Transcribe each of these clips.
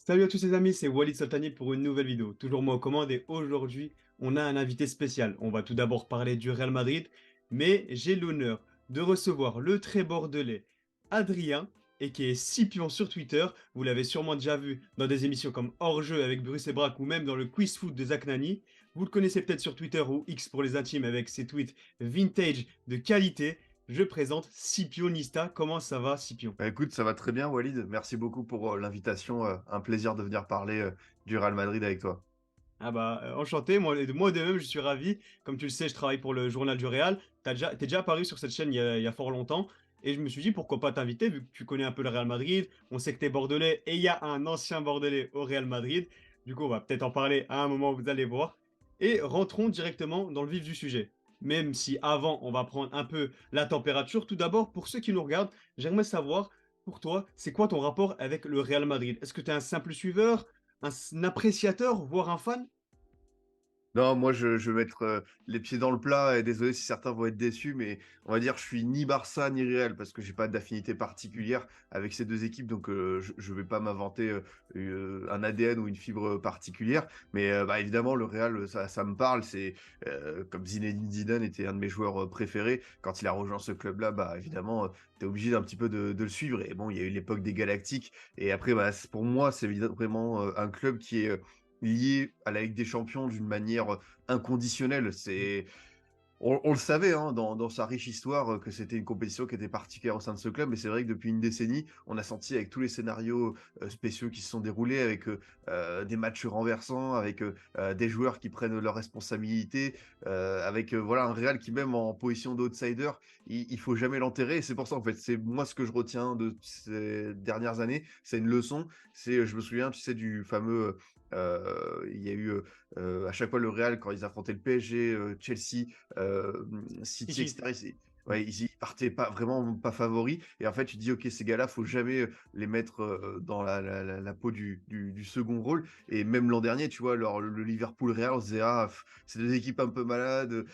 Salut à tous les amis, c'est Walid Sultani pour une nouvelle vidéo. Toujours moi aux commandes et aujourd'hui, on a un invité spécial. On va tout d'abord parler du Real Madrid, mais j'ai l'honneur de recevoir le très bordelais Adrien, et qui est Scipion sur Twitter. Vous l'avez sûrement déjà vu dans des émissions comme Hors-jeu avec Bruce et Braque ou même dans le quiz foot de Zach Nani. Vous le connaissez peut-être sur Twitter ou X pour les intimes avec ses tweets vintage de qualité. Je présente Scipionista. Comment ça va, Scipion? Bah, écoute, ça va très bien, Walid. Merci beaucoup pour l'invitation. Un plaisir de venir parler du Real Madrid avec toi. Ah bah, enchanté, moi de même, je suis ravi. Comme tu le sais, je travaille pour le Journal du Real. T'es déjà apparu sur cette chaîne il y a fort longtemps. Et je me suis dit, pourquoi pas t'inviter, vu que tu connais un peu le Real Madrid. On sait que t'es bordelais et il y a un ancien bordelais au Real Madrid. Du coup, on va peut-être en parler à un moment, vous allez voir. Et rentrons directement dans le vif du sujet. Même si avant, on va prendre un peu la température. Tout d'abord, pour ceux qui nous regardent, j'aimerais savoir, pour toi, c'est quoi ton rapport avec le Real Madrid? Est-ce que tu es un simple suiveur, un appréciateur, voire un fan? Non, moi, je vais mettre les pieds dans le plat et désolé si certains vont être déçus, mais on va dire je suis ni Barça ni Real parce que j'ai pas d'affinité particulière avec ces deux équipes, donc je vais pas m'inventer un ADN ou une fibre particulière. Mais bah, évidemment, le Real, ça me parle. C'est comme Zinedine Zidane était un de mes joueurs préférés. Quand il a rejoint ce club-là, bah évidemment, tu es obligé d'un petit peu de le suivre. Et bon, il y a eu l'époque des Galactiques. Et après, bah, pour moi, c'est vraiment un club qui est lié à la Ligue des Champions d'une manière inconditionnelle. On le savait hein, dans sa riche histoire que c'était une compétition qui était particulière au sein de ce club, mais c'est vrai que depuis une décennie, on a senti avec tous les scénarios spéciaux qui se sont déroulés, avec des matchs renversants, avec des joueurs qui prennent leurs responsabilités, avec voilà un Real qui même en position d'outsider, il faut jamais l'enterrer. Et c'est pour ça en fait, c'est moi ce que je retiens de ces dernières années, c'est une leçon. Je me souviens, tu sais, du fameux, il y a eu à chaque fois le Real quand ils affrontaient le PSG, Chelsea euh, Si, City, si. etc. Ouais, ils partaient pas vraiment pas favoris. Et en fait, tu te dis, ok, ces gars-là, faut jamais les mettre dans la peau du second rôle. Et même l'an dernier, tu vois, le Liverpool Real, on se disait, ah, c'est deux équipes un peu malades.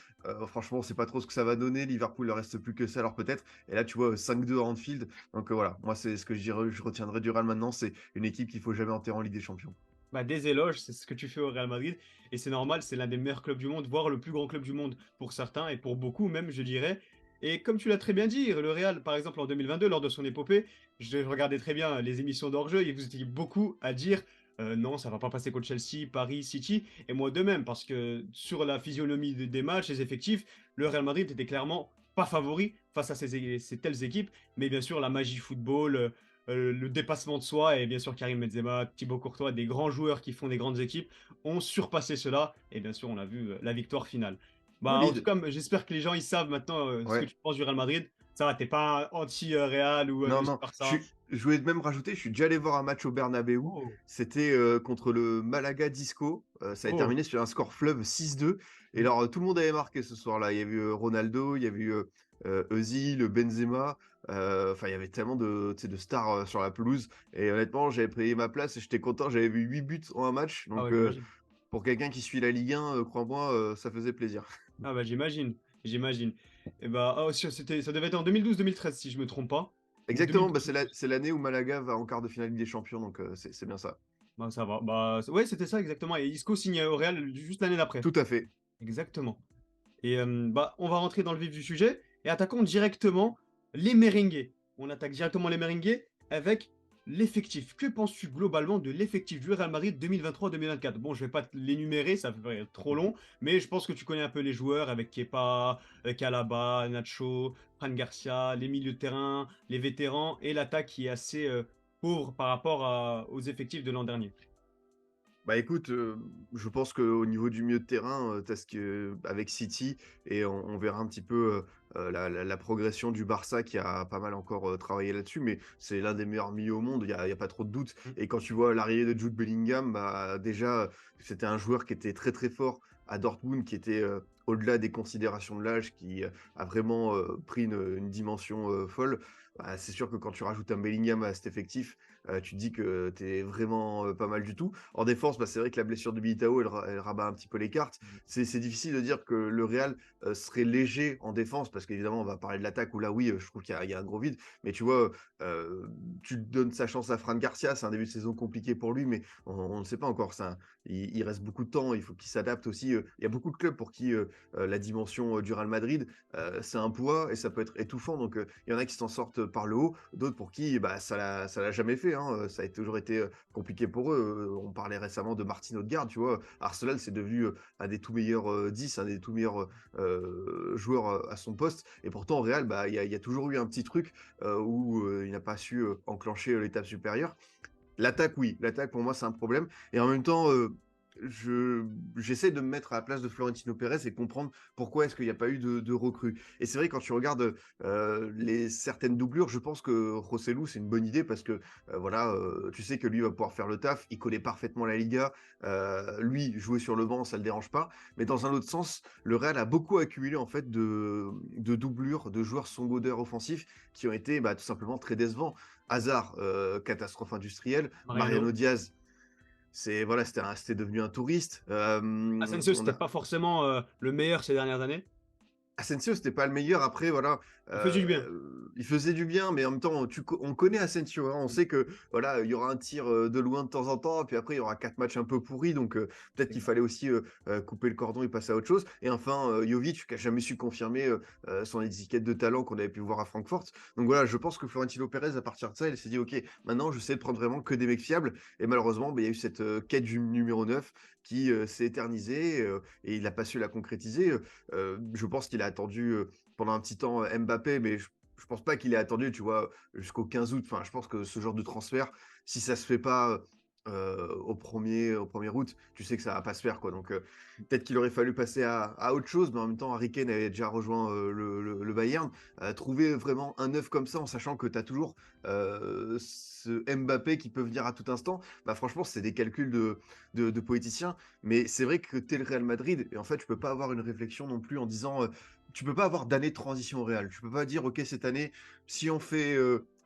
Franchement, on sait pas trop ce que ça va donner. Liverpool, il ne reste plus que ça, alors peut-être. Et là, tu vois, 5-2 à Anfield. Donc voilà, moi, c'est ce que je retiendrai du Real maintenant. C'est une équipe qu'il faut jamais enterrer en Ligue des Champions. Bah, des éloges, c'est ce que tu fais au Real Madrid. Et c'est normal, c'est l'un des meilleurs clubs du monde, voire le plus grand club du monde pour certains, et pour beaucoup même, je dirais. Et comme tu l'as très bien dit, le Real, par exemple, en 2022, lors de son épopée, je regardais très bien les émissions d'hors-jeu, et vous étiez beaucoup à dire non, ça va pas passer contre Chelsea, Paris, City, et moi de même, parce que sur la physionomie des matchs, les effectifs, le Real Madrid était clairement pas favori face à ces telles équipes, mais bien sûr, la magie football, le dépassement de soi et bien sûr Karim Benzema, Thibaut Courtois, des grands joueurs qui font des grandes équipes ont surpassé cela et bien sûr on a vu la victoire finale. Bah en tout Walid, cas j'espère que les gens ils savent maintenant ce que ouais. tu penses du Real Madrid. Ça va, t'es pas anti-Real ou Non, non, Barça. je voulais même rajouter, je suis déjà allé voir un match au Bernabeu. Oh, C'était contre le Malaga Disco. Ça a oh. terminé sur un score fleuve 6-2. Et alors, tout le monde avait marqué ce soir-là. Il y avait eu Ronaldo, il y avait eu Özil, Benzema. Enfin, il y avait tellement de, tu sais, de stars sur la pelouse. Et honnêtement, j'avais pris ma place et j'étais content. J'avais vu 8 buts en un match. Ah Donc, ouais, j'imagine. pour quelqu'un qui suit la Ligue 1, crois-moi, ça faisait plaisir. Ah bah j'imagine. Et bah ça devait être en 2012-2013 si je me trompe pas. Ou Exactement, bah, 2012. c'est l'année où Malaga va en quart de finale Ligue des Champions. Donc, c'est bien ça. Bah ça va. Bah ouais, c'était ça exactement. Et Isco signe au Real juste l'année d'après. Tout à fait. Exactement. Et bah, on va rentrer dans le vif du sujet et attaquons directement les merengues. On attaque directement les merengues avec l'effectif. Que penses-tu globalement de l'effectif du Real Madrid 2023-2024? Bon, je vais pas te l'énumérer, ça fait trop long, mais je pense que tu connais un peu les joueurs avec Kepa, Alaba, Nacho, Fran Garcia, les milieux de terrain, les vétérans et l'attaque qui est assez pauvre par rapport aux effectifs de l'an dernier. Bah écoute, je pense qu'au niveau du milieu de terrain, t'as avec City et on verra un petit peu la progression du Barça qui a pas mal encore travaillé là-dessus, mais c'est l'un des meilleurs milieux au monde, il y a pas trop de doute. Mm. Et quand tu vois l'arrivée de Jude Bellingham, bah, déjà, c'était un joueur qui était très très fort à Dortmund, qui était au-delà des considérations de l'âge qui, a vraiment, pris une dimension, folle, bah, c'est sûr que quand tu rajoutes un Bellingham à cet effectif, tu te dis que tu es vraiment, pas mal du tout. En défense, bah, c'est vrai que la blessure de Militao, elle rabat un petit peu les cartes. C'est difficile de dire que le Real, serait léger en défense parce qu'évidemment, on va parler de l'attaque où là, oui, je trouve qu'il y a un gros vide. Mais tu vois, tu donnes sa chance à Fran Garcia, c'est un début de saison compliqué pour lui, mais on ne sait pas encore. Ça, il reste beaucoup de temps, il faut qu'il s'adapte aussi, il y a beaucoup de clubs pour qui, la dimension, du Real Madrid, c'est un poids et ça peut être étouffant. Donc, il y en a qui s'en sortent par le haut, d'autres pour qui, bah, ça l'a jamais fait, hein, ça a toujours été, compliqué pour eux. On parlait récemment de Martin Odegaard, tu vois? Arsenal, c'est devenu, un des tout meilleurs, 10, un des tout meilleurs, joueurs, à son poste et pourtant au Real, bah, il y a toujours eu un petit truc, où, il n'a pas su, enclencher, l'étape supérieure. L'attaque, oui, l'attaque pour moi, c'est un problème et en même temps, je j'essaie de me mettre à la place de Florentino Pérez et comprendre pourquoi est-ce qu'il y a pas eu de recrues et c'est vrai quand tu regardes, les certaines doublures, je pense que Joselu, c'est une bonne idée parce que, voilà, tu sais que lui va pouvoir faire le taf, il connaît parfaitement la Liga, lui, jouer sur le banc, ça le dérange pas, mais dans un autre sens, le Real a beaucoup accumulé en fait de doublures, de joueurs secondaires offensifs qui ont été, bah, tout simplement très décevants. Hazard, catastrophe industrielle. Mariano Mariano. Diaz, c'est voilà, c'était devenu un touriste. Asensio, On c'était a pas forcément le meilleur ces dernières années. Asensio, c'était pas le meilleur. Après, voilà, Il faisait du bien. il faisait du bien, mais en même temps, on connaît Asensio, hein. On sait que voilà, il y aura un tir de loin de temps en temps, puis après, il y aura 4 matchs un peu pourris. Donc, peut-être qu'il fallait aussi couper le cordon et passer à autre chose. Et enfin, Jovic, qui a jamais su confirmer son étiquette de talent qu'on avait pu voir à Francfort. Donc voilà, je pense que Florentino Pérez, à partir de ça, il s'est dit, OK, maintenant, je sais de prendre vraiment que des mecs fiables. Et malheureusement, bah, il y a eu cette quête du numéro 9 qui s'est éternisée et il n'a pas su la concrétiser. Je pense qu'il a attendu pendant un petit temps Mbappé, mais je pense pas qu'il ait attendu, tu vois, jusqu'au 15 août. Enfin, je pense que ce genre de transfert, si ça se fait pas au 1er août, tu sais que ça va pas se faire, quoi. Donc, peut-être qu'il aurait fallu passer à autre chose, mais en même temps, Harry Kane avait déjà rejoint le Bayern. Trouver vraiment un neuf comme ça, en sachant que tu as toujours ce Mbappé qui peut venir à tout instant, bah franchement, c'est des calculs de poéticiens. Mais c'est vrai que tu es le Real Madrid, et en fait, tu peux pas avoir une réflexion non plus en disant tu peux pas avoir d'année de transition au Real. Tu peux pas dire, OK, cette année, si on fait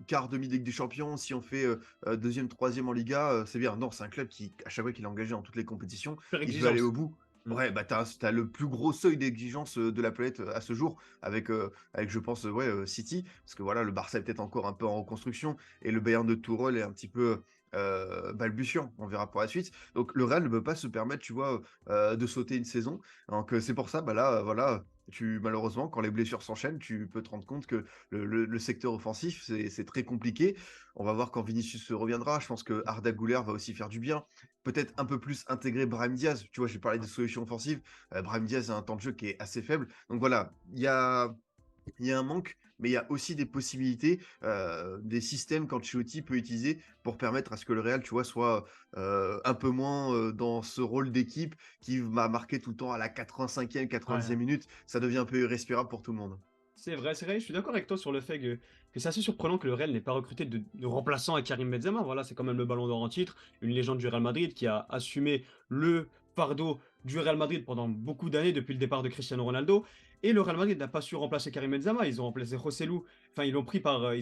quart demi Ligue des Champions, si on fait deuxième, troisième en Liga, c'est bien. Non, c'est un club qui, à chaque fois qu'il est engagé dans toutes les compétitions, Super il veut aller au exigence. bout. Mm. Ouais, bah t'as le plus gros seuil d'exigence de la planète à ce jour, avec je pense, ouais, City, parce que voilà, le Barça est peut-être encore un peu en reconstruction, et le Bayern de Tourelle est un petit peu balbutiant. On verra pour la suite. Donc le Real ne peut pas se permettre, tu vois, de sauter une saison. Donc c'est pour ça, bah là, voilà, malheureusement, quand les blessures s'enchaînent, tu peux te rendre compte que le secteur offensif, c'est très compliqué. On va voir quand Vinicius se reviendra. Je pense que Arda Güler va aussi faire du bien. Peut-être un peu plus intégrer Brahim Diaz. Tu vois, j'ai parlé de solutions offensives. Brahim Diaz a un temps de jeu qui est assez faible. Donc voilà, il y a un manque, mais il y a aussi des possibilités, des systèmes qu'Ancelotti peut utiliser pour permettre à ce que le Real, tu vois, soit un peu moins dans ce rôle d'équipe qui m'a marqué tout le temps à la 85e, Ouais. 90e minute. Ça devient un peu irrespirable pour tout le monde. C'est vrai, je suis d'accord avec toi sur le fait que c'est assez surprenant que le Real n'ait pas recruté de remplaçant à Karim Benzema. Voilà, c'est quand même le ballon d'or en titre, une légende du Real Madrid qui a assumé le fardeau du Real Madrid pendant beaucoup d'années depuis le départ de Cristiano Ronaldo. Et le Real Madrid n'a pas su remplacer Karim Benzema. Ils ont remplacé Joselu. Enfin, ils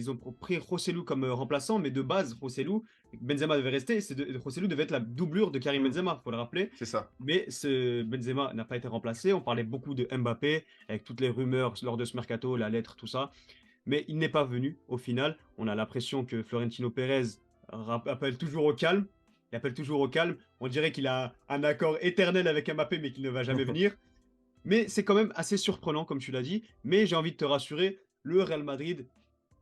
ont pris Joselu comme remplaçant, mais de base, Joselu, Benzema devait rester. Joselu devait être la doublure de Karim Mmh, Benzema, faut le rappeler. c'est ça. Mais ce Benzema n'a pas été remplacé. On parlait beaucoup de Mbappé avec toutes les rumeurs lors de ce mercato, la lettre, tout ça. Mais il n'est pas venu au final. On a l'impression que Florentino Pérez appelle toujours au calme. Il appelle toujours au calme. On dirait qu'il a un accord éternel avec Mbappé, mais qu'il ne va jamais venir. Mais c'est quand même assez surprenant, comme tu l'as dit. Mais j'ai envie de te rassurer, le Real Madrid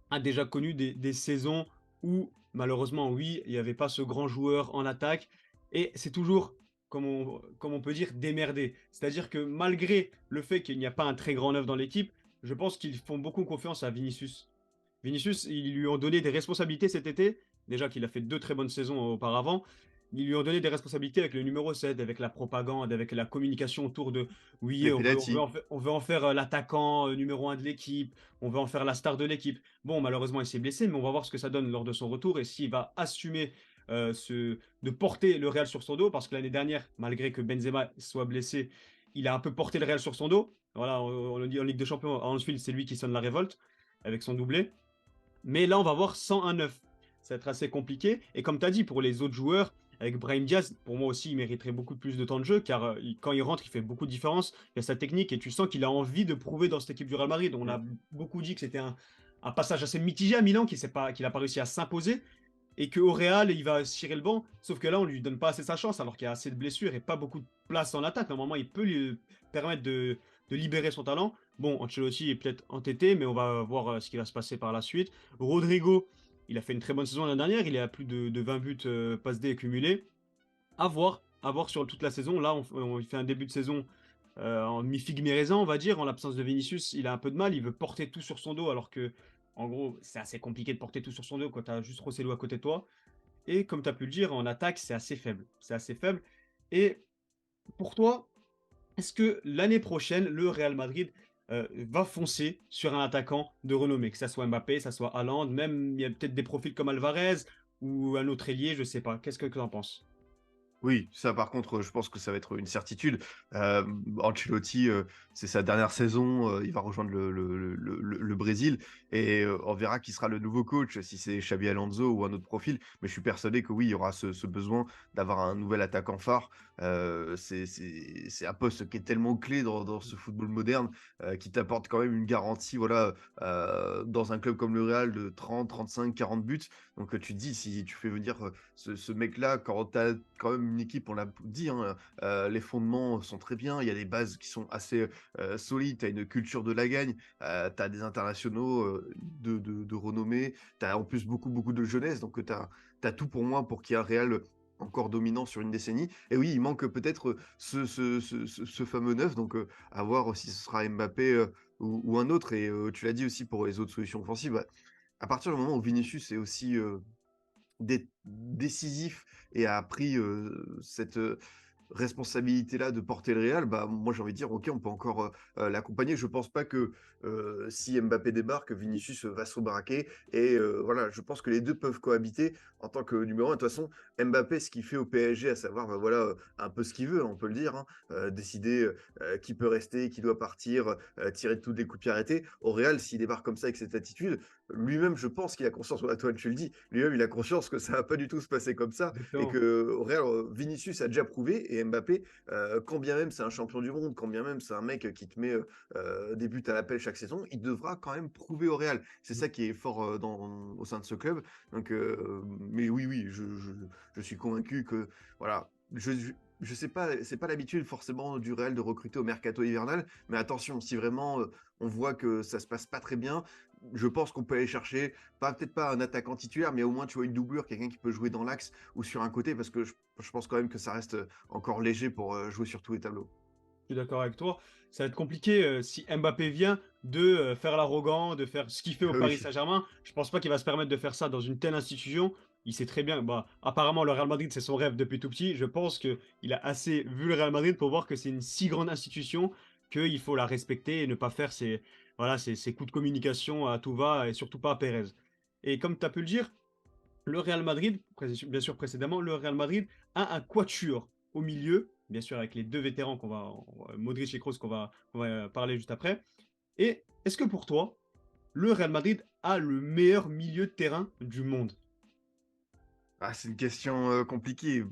a déjà connu des saisons où, malheureusement, oui, il n'y avait pas ce grand joueur en attaque. Et c'est toujours, comme on peut dire, démerdé. C'est-à-dire que malgré le fait qu'il n'y a pas un très grand neuf dans l'équipe, je pense qu'ils font beaucoup confiance à Vinicius. Vinicius, ils lui ont donné des responsabilités cet été. Déjà qu'il a fait 2 très bonnes saisons auparavant. Ils lui ont donné des responsabilités avec le numéro 7, avec la propagande, avec la communication autour de oui, Les on veut pénaltys. on veut en faire l'attaquant numéro 1 de l'équipe, on veut en faire la star de l'équipe. Bon, malheureusement, il s'est blessé, mais on va voir ce que ça donne lors de son retour et s'il va assumer de porter le Real sur son dos, parce que l'année dernière, malgré que Benzema soit blessé, il a un peu porté le Real sur son dos. Voilà, on dit en Ligue des Champions, à Anfield, c'est lui qui sonne la révolte avec son doublé. Mais là, on va voir 101-9. Ça va être assez compliqué. Et comme tu as dit, pour les autres joueurs, avec Brahim Diaz, pour moi aussi, il mériterait beaucoup plus de temps de jeu, car quand il rentre, il fait beaucoup de différence. Il y a sa technique, et tu sens qu'il a envie de prouver dans cette équipe du Real Madrid. On Mmh. a beaucoup dit que c'était un passage assez mitigé à Milan, qu'il n'a pas réussi à s'imposer, et qu'au Real, il va cirer le banc. Sauf que là, on lui donne pas assez sa chance, alors qu'il y a assez de blessures et pas beaucoup de place en attaque. Normalement, il peut lui permettre de libérer son talent. Bon, Ancelotti est peut-être entêté, mais on va voir ce qui va se passer par la suite. Rodrigo, il a fait une très bonne saison l'année dernière. Il est à plus de 20 buts passe D cumulés. À voir sur toute la saison. Là, on fait un début de saison en mi-figue mi-raisin, on va dire. En l'absence de Vinicius, il a un peu de mal. Il veut porter tout sur son dos, alors que, en gros, c'est assez compliqué de porter tout sur son dos quand tu as juste Rosselló à côté de toi. Et comme tu as pu le dire, en attaque, c'est assez faible. C'est assez faible. Et pour toi, est-ce que l'année prochaine, le Real Madrid va foncer sur un attaquant de renommée, que ça soit Mbappé, que ça soit Haaland, même il y a peut-être des profils comme Alvarez ou un autre ailier, je sais pas. Qu'est-ce que tu en penses? Oui, ça par contre, je pense que ça va être une certitude. Ancelotti, c'est sa dernière saison, il va rejoindre le Brésil et on verra qui sera le nouveau coach, si c'est Xabi Alonso ou un autre profil. Mais je suis persuadé que oui, il y aura ce besoin d'avoir un nouvel attaquant phare. C'est un poste qui est tellement clé dans ce football moderne, qui t'apporte quand même une garantie, voilà, dans un club comme le Real de 30, 35, 40 buts. Donc, tu te dis, si tu fais venir, ce mec-là, quand tu as quand même une équipe, on l'a dit, hein, les fondements sont très bien, il y a des bases qui sont assez, solides, tu as une culture de la gagne, tu as des internationaux, de renommée, tu as en plus beaucoup, beaucoup de jeunesse, donc, tu as tout pour moi pour qu'il y ait un Real encore dominant sur une décennie. Et oui, il manque peut-être, ce fameux neuf, donc, à voir si ce sera Mbappé, ou un autre. Et tu l'as dit aussi pour les autres solutions offensives, bah, à partir du moment où Vinicius est aussi, décisif et a pris, cette, responsabilité-là de porter le Real, bah, moi j'ai envie de dire: «OK, on peut encore, l'accompagner». Je pense pas que, si Mbappé débarque, Vinicius, va se braquer. Et voilà, je pense que les 2 peuvent cohabiter en tant que numéro 1. De toute façon, Mbappé, ce qu'il fait au PSG, à savoir, bah, voilà, un peu ce qu'il veut, on peut le dire, hein, décider, qui peut rester, qui doit partir, tirer de tous les coups de pied arrêtés. Au Real, s'il débarque comme ça avec cette attitude, lui-même, je pense qu'il a conscience, voilà, toi tu le dis, lui-même il a conscience que ça va pas du tout se passer comme ça. Et Exactement. qu'au Real, Vinicius a déjà prouvé. Et Mbappé, quand bien même c'est un champion du monde, quand bien même c'est un mec qui te met, des buts à l'appel chaque saison, il devra quand même prouver au Real. C'est ça qui est fort, au sein de ce club. Donc, mais oui, oui, je suis convaincu que, voilà, je sais pas, c'est pas l'habitude forcément du Real de recruter au mercato hivernal, mais attention, si vraiment, on voit que ça se passe pas très bien, je pense qu'on peut aller chercher, peut-être pas un attaquant titulaire, mais au moins, tu vois, une doublure, quelqu'un qui peut jouer dans l'axe ou sur un côté, parce que je pense quand même que ça reste, encore léger pour, jouer sur tous les tableaux. Je suis d'accord avec toi. Ça va être compliqué si Mbappé vient de faire l'arrogant, de faire ce qu'il fait au Paris Oui. Saint-Germain. Je pense pas qu'il va se permettre de faire ça dans une telle institution. Il sait très bien, bah, apparemment le Real Madrid c'est son rêve depuis tout petit. Je pense qu'il a assez vu le Real Madrid pour voir que c'est une si grande institution qu'il faut la respecter et ne pas faire voilà, ses coups de communication à tout va et surtout pas à Pérez. Et comme tu as pu le dire, le Real Madrid, bien sûr précédemment, le Real Madrid a un quatuor au milieu, bien sûr avec les deux vétérans Modric et Kroos qu'on va parler juste après. Et est-ce que pour toi, le Real Madrid a le meilleur milieu de terrain du monde? Ah, c'est une question, compliquée.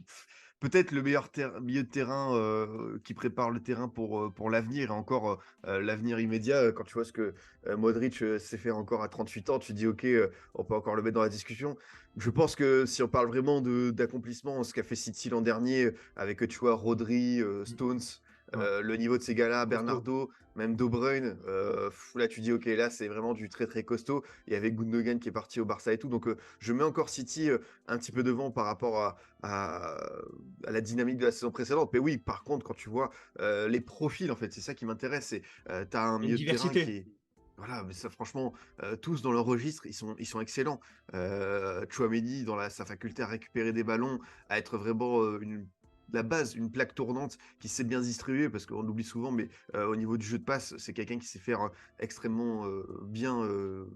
Peut-être le meilleur milieu de terrain, qui prépare le terrain pour l'avenir. Et encore, l'avenir immédiat, quand tu vois ce que, Modric, sait faire encore à 38 ans, tu dis: «OK, on peut encore le mettre dans la discussion». Je pense que si on parle vraiment de d'accomplissement, ce qu'a fait City l'an dernier, avec, tu vois, Rodri, Mmh, Stones, ouais, le niveau de ces gars-là, costaud. Bernardo, même De Bruyne, là tu dis: «OK, là c'est vraiment du très, très costaud». Il y avait Gundogan qui est parti au Barça et tout. Donc, je mets encore City, un petit peu devant par rapport à à la dynamique de la saison précédente. Mais oui, par contre, quand tu vois, les profils, en fait, c'est ça qui m'intéresse. C'est, tu as un Il y a une milieu de terrain qui diversité. est, voilà, mais ça franchement, tous dans leur registre, ils sont excellents. Tchouaméni dans sa faculté à récupérer des ballons, à être vraiment, la base, une plaque tournante qui sait bien se distribuer, parce qu'on l'oublie souvent, mais au niveau du jeu de passe, c'est quelqu'un qui sait faire, extrêmement, bien,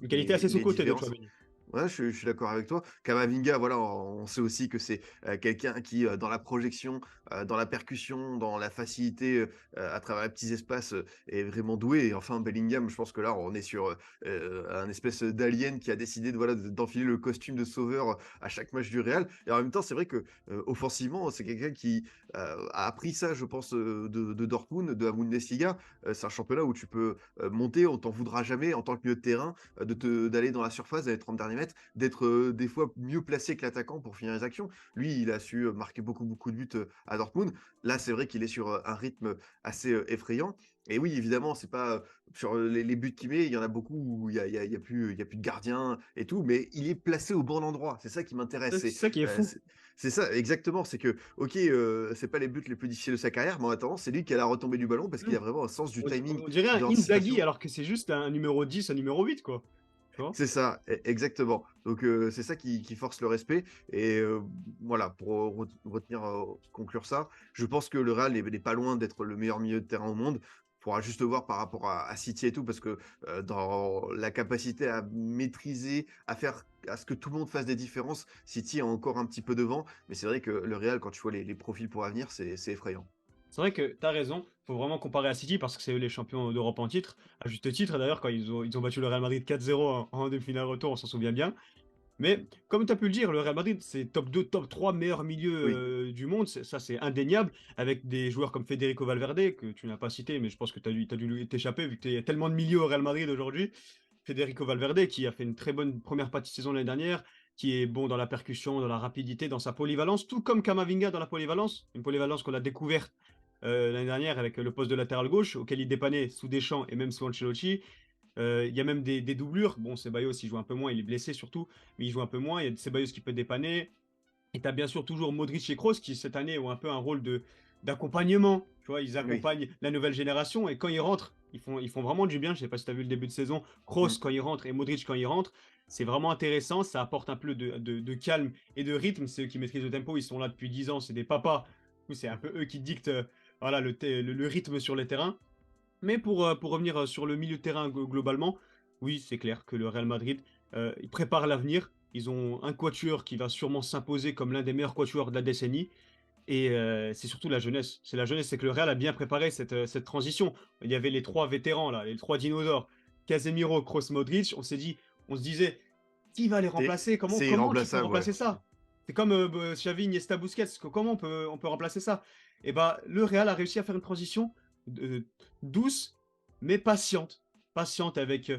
Une qualité les assez les sous-cotée de différences. Tchouaméni. Ouais, je suis d'accord avec toi. Camavinga, voilà, on sait aussi que c'est, quelqu'un qui, dans la projection, dans la percussion, dans la facilité, à travers les petits espaces, est vraiment doué et enfin Bellingham, je pense que là, on est sur, un espèce d'alien qui a décidé de, voilà, d'enfiler le costume de sauveur, à chaque match du Real et en même temps, c'est vrai que, offensivement, c'est quelqu'un qui, a appris ça, je pense, de Dortmund, de la Bundesliga. C'est un championnat où tu peux, monter, on t'en voudra jamais en tant que milieu de terrain, d'aller dans la surface, d'aller 30 derniers mètres, d'être des fois mieux placé que l'attaquant pour finir les actions. Lui, il a su marquer beaucoup, beaucoup de buts à Dortmund. Là, c'est vrai qu'il est sur un rythme assez effrayant. Et oui, évidemment, c'est pas sur les buts qu'il met, il y en a beaucoup où il y a plus de gardien et tout, mais il est placé au bon endroit. C'est ça qui m'intéresse. C'est ça qui est fou. C'est ça, exactement. C'est que, ok, c'est pas les buts les plus difficiles de sa carrière, mais en attendant, c'est lui qui a la retombée du ballon parce qu'il Mmh. a vraiment un sens du timing On et dirait de un Inzaghi l'anticipation. alors que c'est juste un numéro 10, un numéro 8 quoi, tu vois? C'est ça, exactement. Donc c'est ça qui force le respect et voilà, pour retenir, conclure ça, je pense que le Real n'est pas loin d'être le meilleur milieu de terrain au monde. Il faudra juste voir par rapport à City et tout parce que, dans la capacité à maîtriser, à ce que tout le monde fasse des différences, City est encore un petit peu devant, mais c'est vrai que le Real, quand tu vois les profils pour l'avenir, c'est effrayant. C'est vrai que tu as raison, faut vraiment comparer à City parce que c'est eux les champions d'Europe en titre, à juste titre d'ailleurs quand ils ont battu le Real Madrid 4-0 en demi-finale retour, on s'en souvient bien. Mais comme tu as pu le dire, le Real Madrid, c'est top 2, top 3 meilleurs milieux, Oui, du monde, ça c'est indéniable, avec des joueurs comme Federico Valverde, que tu n'as pas cité, mais je pense que tu as dû t'échapper vu qu'il y a tellement de milieux au Real Madrid aujourd'hui. Federico Valverde qui a fait une très bonne première partie de saison l'année dernière, qui est bon dans la percussion, dans la rapidité, dans sa polyvalence, tout comme Camavinga dans la polyvalence, une polyvalence qu'on a découverte l'année dernière avec le poste de latéral gauche, auquel il dépannait sous Deschamps et même sous Ancelotti. Il y a même des doublures. Bon, Ceballos, il joue un peu moins, il est blessé surtout, mais il joue un peu moins. Il y a Ceballos qui peut dépanner. Et tu as bien sûr toujours Modric et Kroos qui, cette année, ont un peu un rôle d'accompagnement. Tu vois, ils oui. accompagnent la nouvelle génération et quand ils rentrent, ils font vraiment du bien. Je sais pas si tu as vu le début de saison. Kroos Mmh. quand il rentre et Modric quand il rentre, c'est vraiment intéressant. Ça apporte un peu de calme et de rythme. C'est eux qui maîtrisent le tempo. Ils sont là depuis 10 ans. C'est des papas. Du coup, c'est un peu eux qui dictent voilà, le rythme sur les terrains. Mais pour revenir, sur le milieu de terrain globalement, oui, c'est clair que le Real Madrid, il prépare l'avenir. Ils ont un quatuor qui va sûrement s'imposer comme l'un des meilleurs quatuors de la décennie et c'est surtout la jeunesse. C'est la jeunesse, c'est que le Real a bien préparé cette transition. Il y avait les 3 vétérans là, les 3 dinosaures, Casemiro, Kroos, Modric. On se disait: «Qui va les remplacer? C'est Comment tu peux irremplaçable, ouais. remplacer ça?» C'est comme, Xavi, Iniesta, Busquets, comment on peut remplacer ça? Et bah, le Real a réussi à faire une transition de douce, mais patiente. Patiente avec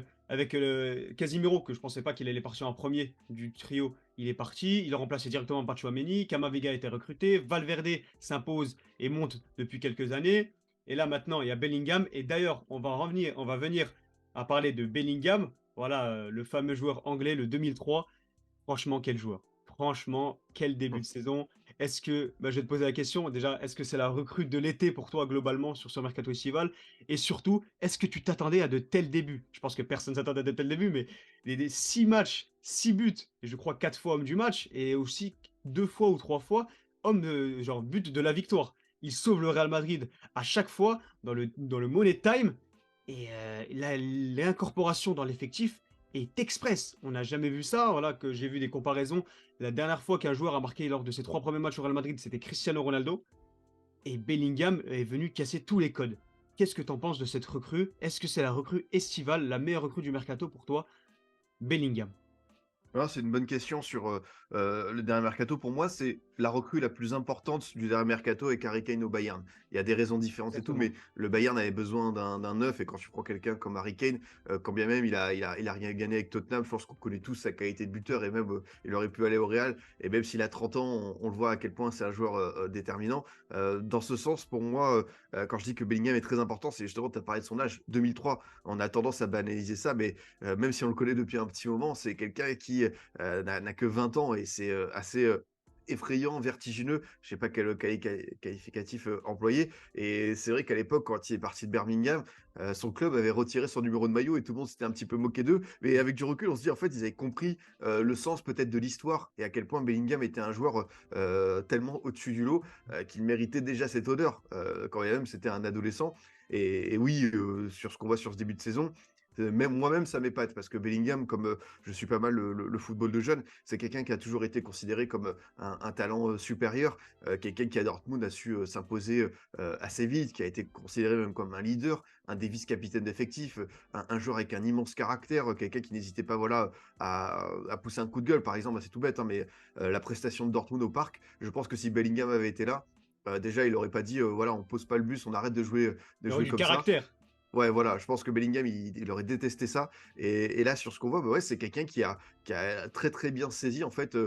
Casemiro, que je pensais pas qu'il allait partir en premier du trio. Il est parti, il a remplacé directement par Tchouaméni, Camavinga a été recruté, Valverde s'impose et monte depuis quelques années. Et là maintenant, il y a Bellingham. Et d'ailleurs, on va venir à parler de Bellingham. Voilà, le fameux joueur anglais, le 2003. Franchement, quel joueur. Franchement, quel début de saison. Est-ce que, bah, je vais te poser la question déjà, est-ce que c'est la recrue de l'été pour toi globalement sur ce mercato estival? Et surtout, est-ce que tu t'attendais à de tels débuts? Je pense que personne ne s'attendait à de tels débuts, mais les 6 matchs, 6 buts, et je crois 4 fois homme du match, et aussi 2 fois ou 3 fois homme de, genre, but de la victoire. Il sauve le Real Madrid à chaque fois dans le Money Time, et l'incorporation dans l'effectif est express. On n'a jamais vu ça. Voilà, que j'ai vu des comparaisons. La dernière fois qu'un joueur a marqué lors de ses 3 premiers matchs au Real Madrid, c'était Cristiano Ronaldo. Et Bellingham est venu casser tous les codes. Qu'est-ce que tu en penses de cette recrue? Est-ce que c'est la recrue estivale, la meilleure recrue du mercato pour toi? Bellingham. Ah, c'est une bonne question sur, le dernier mercato. Pour moi, c'est la recrue la plus importante du dernier mercato avec Harry Kane au Bayern. Il y a des raisons différentes et tout, Exactement. mais le Bayern avait besoin d'un neuf et quand tu prends quelqu'un comme Harry Kane, quand bien même il a rien gagné avec Tottenham, je pense qu'on connaît tous sa qualité de buteur et même, il aurait pu aller au Real et même s'il a 30 ans, on le voit à quel point c'est un joueur, déterminant. Dans ce sens, pour moi, quand je dis que Bellingham est très important, c'est justement tu as parlé de son âge, 2003. On a tendance à banaliser ça, mais même si on le connaît depuis un petit moment, c'est quelqu'un qui n'a que 20 ans et c'est assez effrayant, vertigineux. Je sais pas quel qualificatif employer. Et c'est vrai qu'à l'époque, quand il est parti de Birmingham, son club avait retiré son numéro de maillot et tout le monde s'était un petit peu moqué d'eux. Mais avec du recul, on se dit en fait, ils avaient compris le sens peut-être de l'histoire et à quel point Bellingham était un joueur tellement au-dessus du lot qu'il méritait déjà cette honneur quand même c'était un adolescent. Et oui, sur ce qu'on voit sur ce début de saison, Même moi-même, ça m'épate parce que Bellingham, comme, je suis pas mal le football de jeunes, c'est quelqu'un qui a toujours été considéré comme, un talent, supérieur, quelqu'un qui à Dortmund a su, s'imposer, assez vite, qui a été considéré même comme un leader, un des vice-capitaines d'effectifs, un joueur avec un immense caractère, quelqu'un qui n'hésitait pas, voilà, à pousser un coup de gueule, par exemple. C'est tout bête, hein, mais, la prestation de Dortmund au Parc, je pense que si Bellingham avait été là, déjà il aurait pas dit, voilà: «On pose pas le bus, on arrête de Il aurait jouer du comme ça». caractère. Ouais, voilà, je pense que Bellingham, il aurait détesté ça et là, sur ce qu'on voit, bah, ouais, c'est quelqu'un qui a très, très bien saisi, en fait,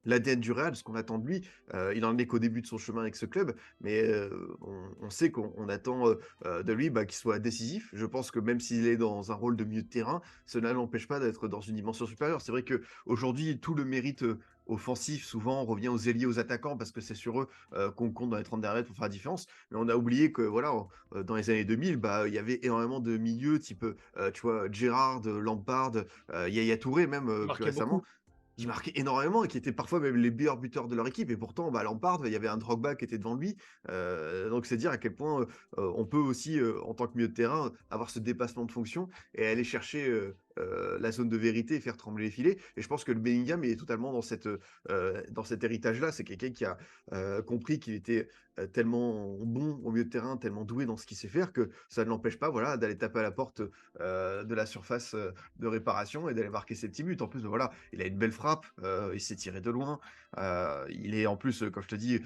l'ADN du Real, ce qu'on attend de lui. Il en est qu'au début de son chemin avec ce club, mais on sait qu'on attend, de lui, bah, qu'il soit décisif. Je pense que même s'il est dans un rôle de milieu de terrain, cela l'empêche pas d'être dans une dimension supérieure. C'est vrai qu'aujourd'hui, tout le mérite, offensif, souvent, revient aux ailiers, aux attaquants parce que c'est sur eux, qu'on compte dans les 30 derniers mètres pour faire la différence. Mais on a oublié que, voilà, dans les années 2000, bah, il y avait énormément de milieux type, tu vois, Gerrard, Lampard, Yaya Touré même, Il plus marquait récemment, beaucoup. qui marquaient énormément et qui étaient parfois même les meilleurs buteurs de leur équipe et pourtant, bah, Lampard, il y avait un Drogba qui était devant lui, donc c'est dire à quel point, on peut aussi, en tant que milieu de terrain, avoir ce dépassement de fonction et aller chercher, la zone de vérité et faire trembler les filets et je pense que le Bellingham est totalement dans cet héritage-là. C'est quelqu'un qui a, compris qu'il était, tellement bon au milieu de terrain, tellement doué dans ce qu'il sait faire que ça ne l'empêche pas, voilà, d'aller taper à la porte, de la surface, de réparation et d'aller marquer ses petits buts. En plus, voilà, il a une belle frappe, il s'est tiré de loin, il est en plus, comme je te dis,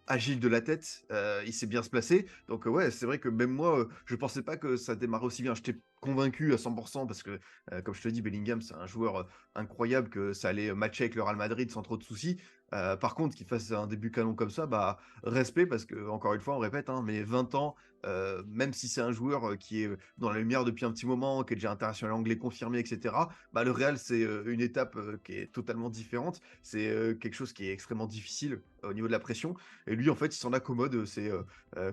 agile de la tête, il sait bien se placer. Donc, ouais, c'est vrai que même moi, je pensais pas que ça démarrait aussi bien. J'étais convaincu à 100 parce que, comme je te dis, Bellingham, c'est un joueur, incroyable, que ça allait matcher avec le Real Madrid sans trop de soucis. Par contre, qu'il fasse un début canon comme ça, bah, respect parce que encore une fois, on répète, hein, mais 20 ans, même si c'est un joueur, qui est, dans la lumière depuis un petit moment, qui est déjà international anglais confirmé et cetera, bah, le Real, c'est, une étape, qui est totalement différente. C'est, quelque chose qui est extrêmement difficile, au niveau de la pression et lui, en fait, il s'en accommode, c'est,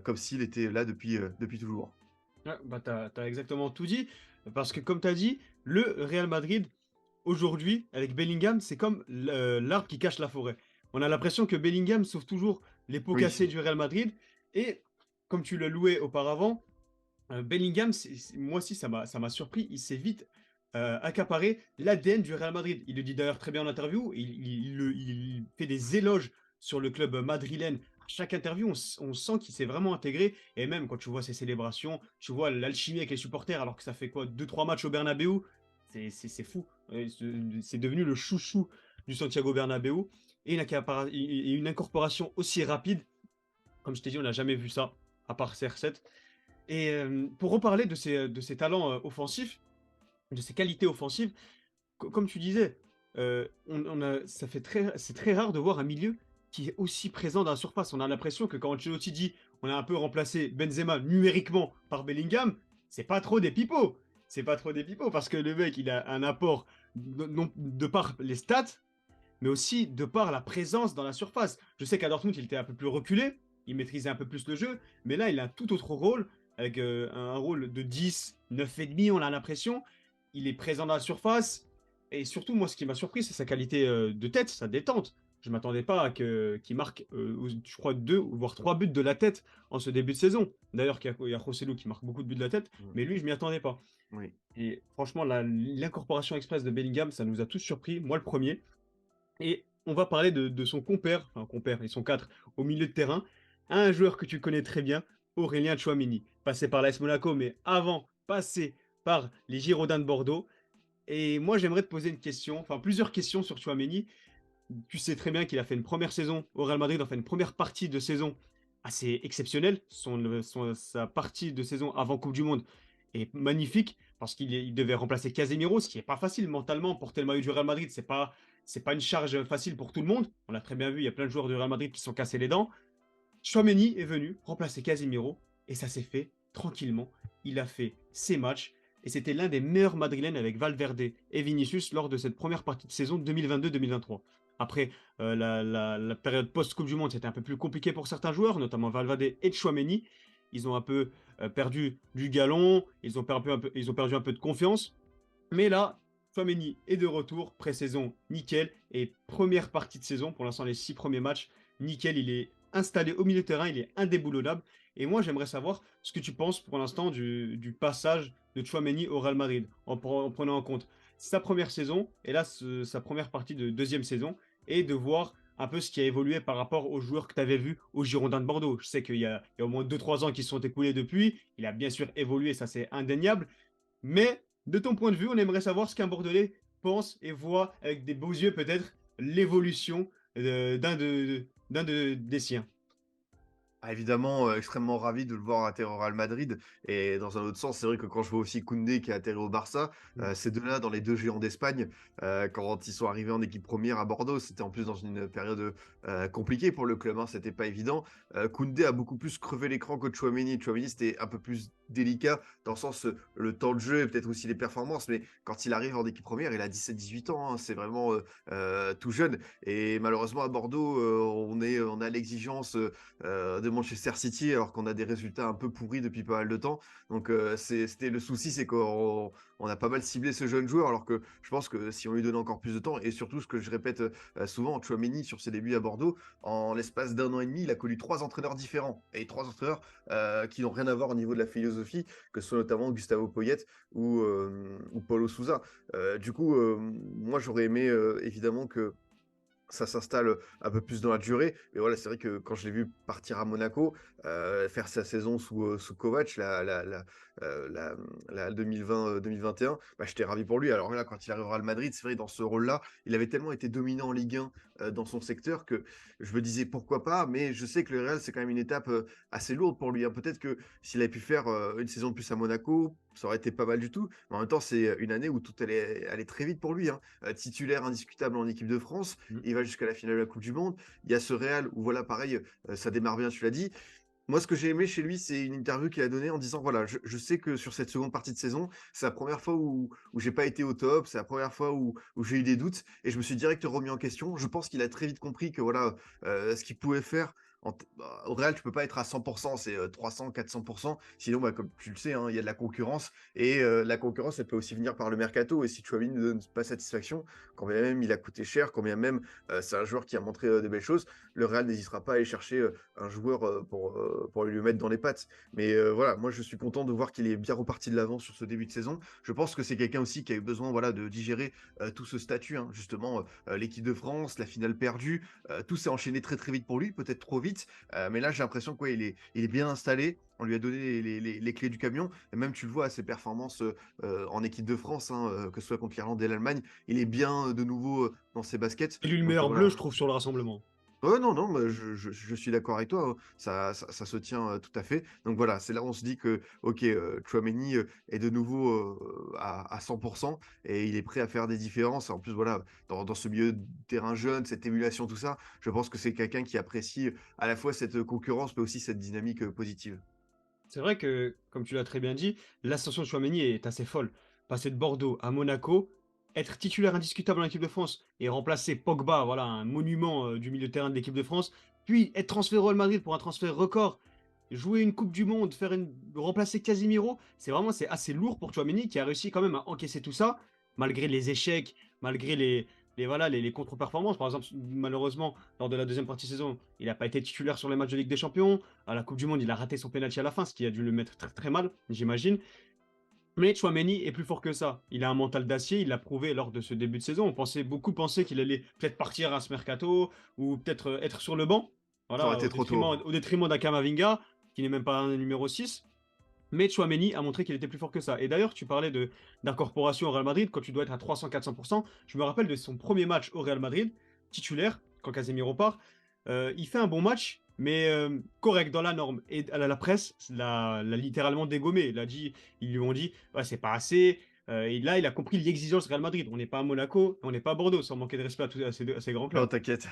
comme s'il était là depuis toujours. Ouais, bah, tu as exactement tout dit, parce que comme tu as dit, le Real Madrid, aujourd'hui, avec Bellingham, c'est comme l'arbre qui cache la forêt. On a l'impression que Bellingham sauve toujours les pots Oui, cassés du Real Madrid et comme tu le louais auparavant, Bellingham, moi aussi ça m'a surpris, il s'est vite, accaparé l'ADN du Real Madrid. Il le dit d'ailleurs très bien en interview, il fait des éloges sur le club madrilène. À chaque interview, on sent qu'il s'est vraiment intégré et même quand tu vois ses célébrations, tu vois l'alchimie avec les supporters alors que ça fait quoi 2-3 matchs au Bernabéu, c'est fou. C'est devenu le chouchou du Santiago Bernabéu et une incorporation aussi rapide, comme je t'ai dit, on n'a jamais vu ça, à part CR7. Et pour reparler de ses talents, offensifs, de ses qualités offensives, comme tu disais, on a ça fait c'est très rare de voir un milieu qui est aussi présent dans la surface. On a l'impression que quand Ancelotti dit: «On a un peu remplacé Benzema numériquement par Bellingham», c'est pas trop des pipeaux. C'est pas trop des pipeaux parce que le mec, il a un apport non de par les stats, mais aussi de par la présence dans la surface. Je sais qu'à Dortmund, il était un peu plus reculé, il maîtrisait un peu plus le jeu, mais là, il a un tout autre rôle, avec un rôle de 10, 9,5, on a l'impression. Il est présent dans la surface, et surtout, moi, ce qui m'a surpris, c'est sa qualité de tête, sa détente. Je ne m'attendais pas à qu'il marque, je crois, 2, voire 3 buts de la tête en ce début de saison. D'ailleurs, il y a Joselu qui marque beaucoup de buts de la tête, mmh, mais lui, je m'y attendais pas. oui. Et franchement, l'incorporation express de Bellingham, ça nous a tous surpris, moi le premier. Et on va parler de son compère, enfin compère, ils sont 4 au milieu de terrain, un joueur que tu connais très bien, Aurélien Tchouaméni, passé par l'AS Monaco, mais avant, passé par les Girondins de Bordeaux. Et moi, j'aimerais te poser une question, enfin plusieurs questions sur Tchouaméni. Tu sais très bien qu'il a fait une première saison au Real Madrid, enfin une première partie de saison assez exceptionnelle. Sa partie de saison avant Coupe du Monde est magnifique parce il devait remplacer Casemiro, ce qui n'est pas facile mentalement. Porter le maillot du Real Madrid, c'est pas une charge facile pour tout le monde. On l'a très bien vu, il y a plein de joueurs du Real Madrid qui se sont cassés les dents. Tchouaméni est venu remplacer Casemiro et ça s'est fait tranquillement. Il a fait ses matchs et c'était l'un des meilleurs madrilènes avec Valverde et Vinicius lors de cette première partie de saison 2022-2023. Après, la période post-Coupe du Monde, c'était un peu plus compliqué pour certains joueurs, notamment Valverde et Tchouaméni. Ils ont un peu perdu du galon, ils ont perdu un peu de confiance. Mais là, Tchouaméni est de retour, pré-saison nickel, et première partie de saison, pour l'instant les 6 premiers matchs, nickel, il est installé au milieu de terrain, il est indéboulonnable, Et moi, j'aimerais savoir ce que tu penses pour l'instant du passage de Tchouaméni au Real Madrid, en prenant en compte sa première saison et là, sa première partie de deuxième saison, et de voir un peu ce qui a évolué par rapport aux joueurs que tu avais vus au Girondins de Bordeaux. Je sais qu'il y a au moins 2-3 ans qui se sont écoulés depuis. Il a bien sûr évolué, ça c'est indéniable. Mais de ton point de vue, on aimerait savoir ce qu'un Bordelais pense et voit avec des beaux yeux peut-être l'évolution des siens. Ah, évidemment, extrêmement ravi de le voir atterrir au Real Madrid et dans un autre sens, c'est vrai que quand je vois aussi Koundé qui a atterri au Barça, Mm. ces 2 là dans les 2 géants d'Espagne, quand ils sont arrivés en équipe première à Bordeaux, c'était en plus dans une période, compliquée pour le club, hein, c'était pas évident. Koundé a beaucoup plus crevé l'écran que Tchouaméni. Tchouaméni, c'était un peu plus délicat dans le sens, le temps de jeu et peut-être aussi les performances, mais quand il arrive en équipe première, il a 17-18 ans, hein, c'est vraiment, tout jeune et malheureusement à Bordeaux, on a l'exigence, de Manchester City alors qu'on a des résultats un peu pourris depuis pas mal de temps. Donc c'était le souci, c'est qu'on a pas mal ciblé ce jeune joueur alors que je pense que si on lui donnait encore plus de temps et surtout ce que je répète souvent, Tchouaméni sur ses débuts à Bordeaux, en l'espace d'un an et demi, il a connu 3 entraîneurs différents et 3 entraîneurs qui n'ont rien à voir au niveau de la philosophie, que ce soit notamment Gustavo Poyet ou Paulo Sousa. Du coup, moi j'aurais aimé évidemment que ça s'installe un peu plus dans la durée. Mais voilà, c'est vrai que quand je l'ai vu partir à Monaco, faire sa saison sous Kovac, la 2020-2021, bah, j'étais ravi pour lui. Alors là, quand il arrivera au Real Madrid, c'est vrai, dans ce rôle-là, il avait tellement été dominant en Ligue 1 dans son secteur que je me disais pourquoi pas. Mais je sais que le Real, c'est quand même une étape assez lourde pour lui, hein. Peut-être que s'il avait pu faire une saison de plus à Monaco, ça aurait été pas mal du tout. Mais en même temps, c'est une année où tout allait très vite pour lui, hein. Titulaire indiscutable en équipe de France, Mm. il va jusqu'à la finale de la Coupe du Monde. Il y a ce Real où voilà, pareil, ça démarre bien, tu l'as dit. Moi, ce que j'ai aimé chez lui, c'est une interview qu'il a donnée en disant voilà, je sais que sur cette seconde partie de saison, c'est la première fois où j'ai pas été au top, c'est la première fois où j'ai eu des doutes et je me suis direct remis en question. Je pense qu'il a très vite compris que voilà, ce qu'il pouvait faire. Au Real, tu peux pas être à 100%, c'est 300-400%. Sinon, bah, comme tu le sais, hein, il y a de la concurrence et la concurrence, elle peut aussi venir par le mercato. Et si Chouamini ne donne pas satisfaction, quand bien même il a coûté cher, quand bien même c'est un joueur qui a montré des belles choses, le Real n'hésitera pas à aller chercher un joueur pour lui mettre dans les pattes. Mais voilà, moi je suis content de voir qu'il est bien reparti de l'avant sur ce début de saison. Je pense que c'est quelqu'un aussi qui a eu besoin voilà, de digérer tout ce statut, hein. Justement, l'équipe de France, la finale perdue, tout s'est enchaîné très très vite pour lui, peut-être trop vite. Mais là j'ai l'impression qu'il est bien installé. On lui a donné les clés du camion. Et même tu le vois à ses performances en équipe de France, hein, que ce soit contre l'Irlande et l'Allemagne, il est bien de nouveau dans ses baskets. Et lui le Donc meilleur bleu, je voilà. trouve, sur le rassemblement. Ouais, non, non, bah, je suis d'accord avec toi, hein. Ça se tient tout à fait. Donc voilà, c'est là où on se dit que, ok, Tchouaméni est de nouveau à 100% et il est prêt à faire des différences. En plus, voilà, dans ce milieu de terrain jeune, cette émulation, tout ça, je pense que c'est quelqu'un qui apprécie à la fois cette concurrence, mais aussi cette dynamique positive. C'est vrai que, comme tu l'as très bien dit, l'ascension de Tchouaméni est assez folle. Passer de Bordeaux à Monaco, être titulaire indiscutable en équipe de France et remplacer Pogba, voilà, un monument du milieu de terrain de l'équipe de France, puis être transféré au Real Madrid pour un transfert record, jouer une Coupe du Monde, remplacer Casemiro, c'est assez lourd pour Tchouaméni qui a réussi quand même à encaisser tout ça, malgré les échecs, malgré les contre-performances. Par exemple, malheureusement, lors de la deuxième partie de saison, il n'a pas été titulaire sur les matchs de Ligue des Champions. À la Coupe du Monde, il a raté son penalty à la fin, ce qui a dû le mettre très très mal, j'imagine. Mais Chouameni est plus fort que ça. Il a un mental d'acier, il l'a prouvé lors de ce début de saison. Beaucoup pensaient qu'il allait peut-être partir à ce mercato ou peut-être être sur le banc. Ça aurait Voilà, été trop tôt. au détriment d'Akamavinga, qui n'est même pas un numéro 6. Mais Chouameni a montré qu'il était plus fort que ça. Et d'ailleurs, tu parlais d'incorporation au Real Madrid quand tu dois être à 300-400%. Je me rappelle de son premier match au Real Madrid, titulaire, quand Casemiro part. Il fait un bon match, mais correct dans la norme. Et la presse l'a littéralement dégommé. Ils lui ont dit ouais, c'est pas assez. Et là, il a compris l'exigence Real Madrid. On n'est pas à Monaco, on n'est pas à Bordeaux, sans manquer de respect à ces grands Non, clubs. t'inquiète.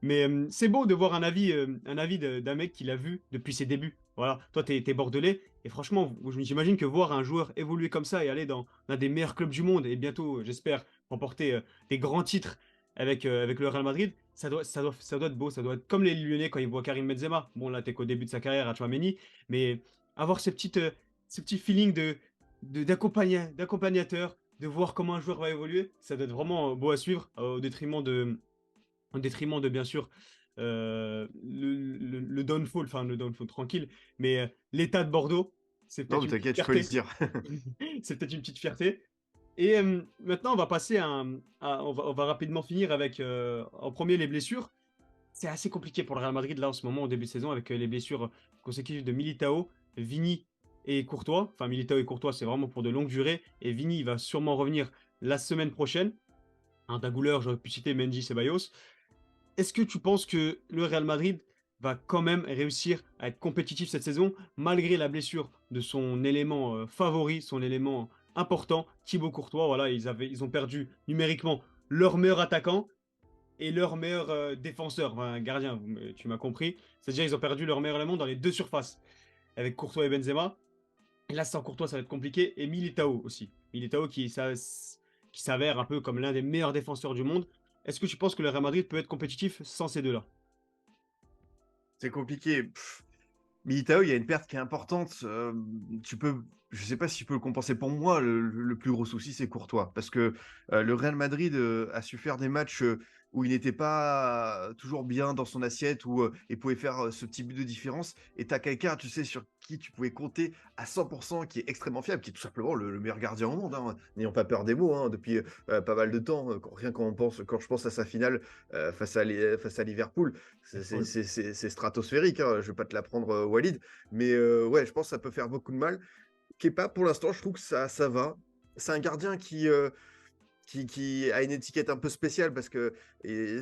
Mais c'est beau de voir un avis d'un mec qui l'a vu depuis ses débuts. Voilà, toi, t'es bordelais, et franchement, j'imagine que voir un joueur évoluer comme ça et aller dans l'un des meilleurs clubs du monde, et bientôt, j'espère, remporter des grands titres avec le Real Madrid, ça doit être beau. Ça doit être comme les Lyonnais quand ils voient Karim Benzema. Bon, là, t'es qu'au début de sa carrière à Tchouaméni, mais avoir ces petits feelings d'accompagnateur, de voir comment un joueur va évoluer, ça doit être vraiment beau à suivre, au détriment de bien sûr, le downfall, enfin le downfall tranquille, mais l'état de Bordeaux, c'est Non, peut-être mais une petite t'inquiète, je peux le fierté. dire. C'est peut-être une petite fierté. Et maintenant, on va passer on va rapidement finir avec, en premier les blessures. C'est assez compliqué pour le Real Madrid là en ce moment au début de saison avec les blessures consécutives de Militao, Vini et Courtois. Enfin, Militao et Courtois, c'est vraiment pour de longues durées. Et Vini, il va sûrement revenir la semaine prochaine. Un Dagouleur, j'aurais pu citer Mendy, Ceballos. Est-ce que tu penses que le Real Madrid va quand même réussir à être compétitif cette saison, malgré la blessure de son élément favori, son élément important, Thibaut Courtois? Voilà, ils ont perdu numériquement leur meilleur attaquant et leur meilleur défenseur, enfin, gardien, tu m'as compris. C'est-à-dire ils ont perdu leur meilleur élément dans les deux surfaces, avec Courtois et Benzema. Et là, sans Courtois, ça va être compliqué. Et Militao aussi. Militao qui s'avère un peu comme l'un des meilleurs défenseurs du monde. Est-ce que tu penses que le Real Madrid peut être compétitif sans ces deux-là? C'est compliqué. Militao, il y a une perte qui est importante. Je sais pas si tu peux le compenser. Pour moi, le plus gros souci, c'est Courtois. Parce que le Real Madrid a su faire des matchs où il n'était pas toujours bien dans son assiette, où il pouvait faire ce petit but de différence. Et tu as quelqu'un, tu sais, sur qui tu pouvais compter à 100%, qui est extrêmement fiable, qui est tout simplement le meilleur gardien au monde, hein. N'ayons pas peur des mots, hein, depuis pas mal de temps. Rien quand je pense à sa finale face à Liverpool, C'est folle. c'est stratosphérique, hein, je vais pas te l'apprendre, Walid, mais ouais, je pense que ça peut faire beaucoup de mal. Kepa, pour l'instant, je trouve que ça va. C'est un gardien qui a une étiquette un peu spéciale parce que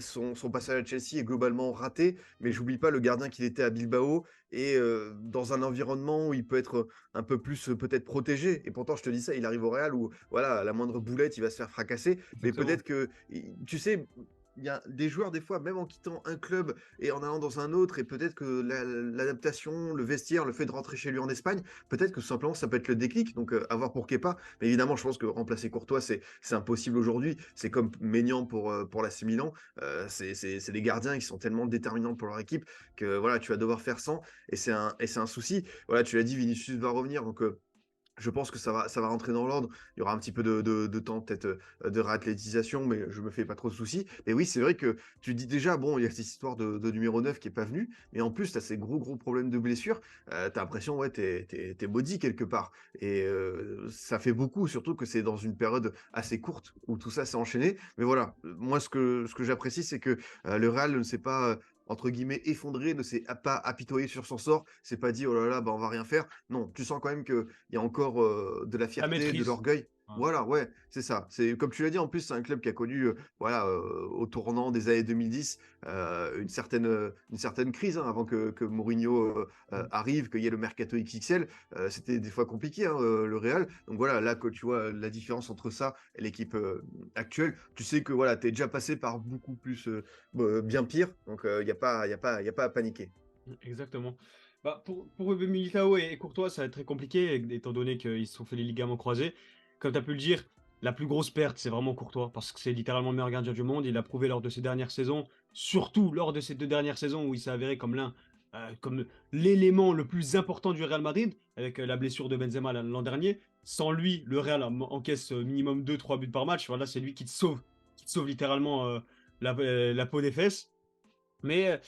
son passage à Chelsea est globalement raté, mais j'oublie pas le gardien qu'il était à Bilbao et dans un environnement où il peut être un peu plus peut-être protégé. Et pourtant, je te dis ça, il arrive au Real où voilà, à la moindre boulette, il va se faire fracasser. Mais Exactement. peut-être que, tu sais, il y a des joueurs, des fois, même en quittant un club et en allant dans un autre, et peut-être que l'adaptation, le vestiaire, le fait de rentrer chez lui en Espagne, peut-être que simplement ça peut être le déclic. Donc, à voir pour Kepa. Mais évidemment, je pense que remplacer Courtois, c'est impossible aujourd'hui. C'est comme Maignan pour l'AC Milan. C'est des gardiens qui sont tellement déterminants pour leur équipe que voilà, tu vas devoir faire sans. Et c'est un souci. Voilà, tu l'as dit, Vinicius va revenir. Donc, je pense que ça va rentrer dans l'ordre. Il y aura un petit peu de temps, peut-être, de réathlétisation, mais je me fais pas trop de soucis. Et oui, c'est vrai que tu dis déjà, bon, il y a cette histoire de numéro 9 qui est pas venu, mais en plus, tu as ces gros problèmes de blessures. Tu as l'impression, ouais, t'es body quelque part. Et ça fait beaucoup, surtout que c'est dans une période assez courte où tout ça s'est enchaîné. Mais voilà, moi, ce que j'apprécie, c'est que le Real ne s'est pas, entre guillemets, effondré, ne s'est pas apitoyé sur son sort, c'est pas dit, oh là là, bah, on va rien faire. Non, tu sens quand même que il y a encore de la La fierté, de maîtrise. l'orgueil. Ouais. Voilà, ouais, c'est ça. C'est comme tu l'as dit, en plus, c'est un club qui a connu, voilà, au tournant des années 2010, une certaine crise, hein, avant que Mourinho arrive, qu'il y ait le mercato XXL. C'était des fois compliqué, hein, le Real. Donc voilà, là, que tu vois la différence entre ça et l'équipe actuelle, tu sais que voilà, tu es déjà passé par beaucoup plus, bien pire. Donc il n'y a pas, y a pas à paniquer. Exactement. Bah, pour Militao et Courtois, ça va être très compliqué, étant donné qu'ils se sont fait les ligaments croisés. Comme tu as pu le dire, la plus grosse perte, c'est vraiment Courtois, parce que c'est littéralement le meilleur gardien du monde. Il a prouvé lors de ses dernières saisons, surtout lors de ces deux dernières saisons où il s'est avéré comme comme l'élément le plus important du Real Madrid, avec la blessure de Benzema l'an dernier. Sans lui, le Real encaisse minimum 2 3 buts par match. Voilà, c'est lui qui te sauve littéralement la peau des fesses. Mais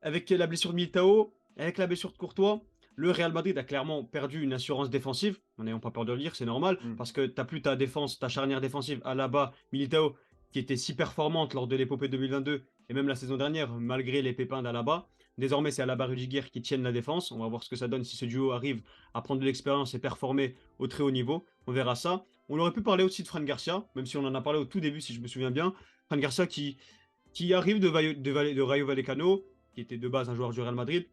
avec la blessure de Militao, avec la blessure de Courtois, le Real Madrid a clairement perdu une assurance défensive. N'ayons pas peur de le dire, c'est normal, Mm. parce que tu n'as plus ta défense, ta charnière défensive à Alaba, Militao, qui était si performante lors de l'épopée 2022 et même la saison dernière, malgré les pépins d'Alaba. Désormais, c'est Alaba Rudiger qui tiennent la défense. On va voir ce que ça donne si ce duo arrive à prendre de l'expérience et performer au très haut niveau. On verra ça. On aurait pu parler aussi de Fran Garcia, même si on en a parlé au tout début, si je me souviens bien. Fran Garcia qui arrive de Rayo Vallecano, qui était de base un joueur du Real Madrid,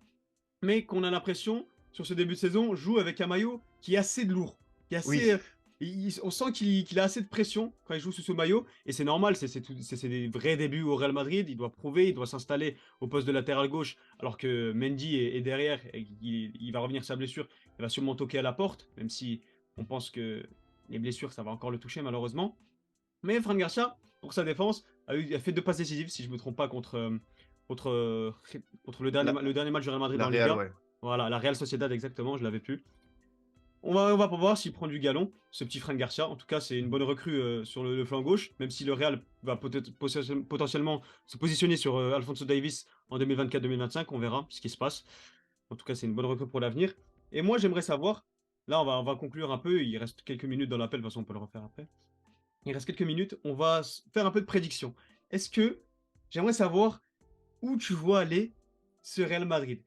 mais qu'on a l'impression, sur ce début de saison, joue avec un maillot qui est assez de lourd, qui est Oui, assez... on sent qu'il a assez de pression quand il joue sous ce maillot, et c'est normal, c'est des vrais débuts au Real Madrid, il doit prouver, il doit s'installer au poste de latéral gauche, alors que Mendy est derrière, et il va revenir sa blessure, il va sûrement toquer à la porte, même si on pense que les blessures, ça va encore le toucher malheureusement. Mais Fran Garcia, pour sa défense, a fait 2 passes décisives, si je ne me trompe pas, contre, euh, contre la, le dernier match du Real Madrid la en Real, Liga. ouais. Voilà, la Real Sociedad, exactement, je l'avais plus. On va pas voir s'il prend du galon, ce petit Fran Garcia. En tout cas, c'est une bonne recrue sur le flanc gauche, même si le Real va potentiellement se positionner sur Alphonso Davies en 2024-2025. On verra ce qui se passe. En tout cas, c'est une bonne recrue pour l'avenir. Et moi, j'aimerais savoir, là, on va conclure un peu. Il reste quelques minutes dans l'appel. De toute façon, on peut le refaire après. Il reste quelques minutes. On va faire un peu de prédiction. Est-ce que j'aimerais savoir où tu vois aller ce Real Madrid?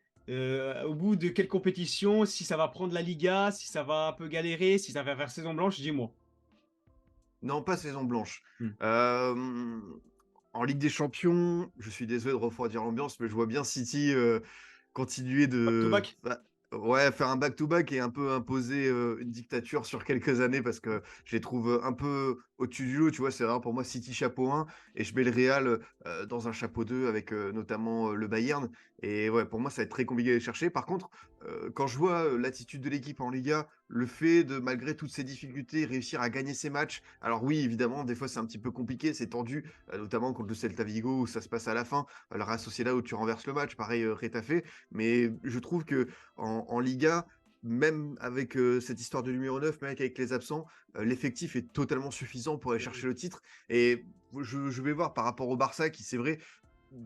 Au bout de quelle compétition? Si ça va prendre la Liga, si ça va un peu galérer, si ça va faire saison blanche, dis-moi. Non, pas saison blanche. Hmm. Hem, En Ligue des Champions, je suis désolé de refroidir l'ambiance, mais je vois bien City, continuer Back to de back? bah, ouais, faire un back to back et un peu imposer, une dictature sur quelques années parce que je les trouve, un peu au-dessus du lot, tu vois? C'est vraiment pour moi City chapeau 1 et je mets le Real, dans un chapeau 2 avec, notamment, le Bayern et ouais, pour moi, ça va être très compliqué à aller chercher. Par contre, quand je vois, l'attitude de l'équipe en Liga, le fait de, malgré toutes ces difficultés, réussir à gagner ses matchs. Alors oui, évidemment, des fois, c'est un petit peu compliqué, c'est tendu, notamment contre le Celta Vigo où ça se passe à la fin, le Real Sociedad où tu renverses le match, pareil, Getafe. Mais je trouve que en Liga, même avec, cette histoire de numéro 9, même avec les absents, l'effectif est totalement suffisant pour aller chercher le titre et je vais voir par rapport au Barça qui, c'est vrai,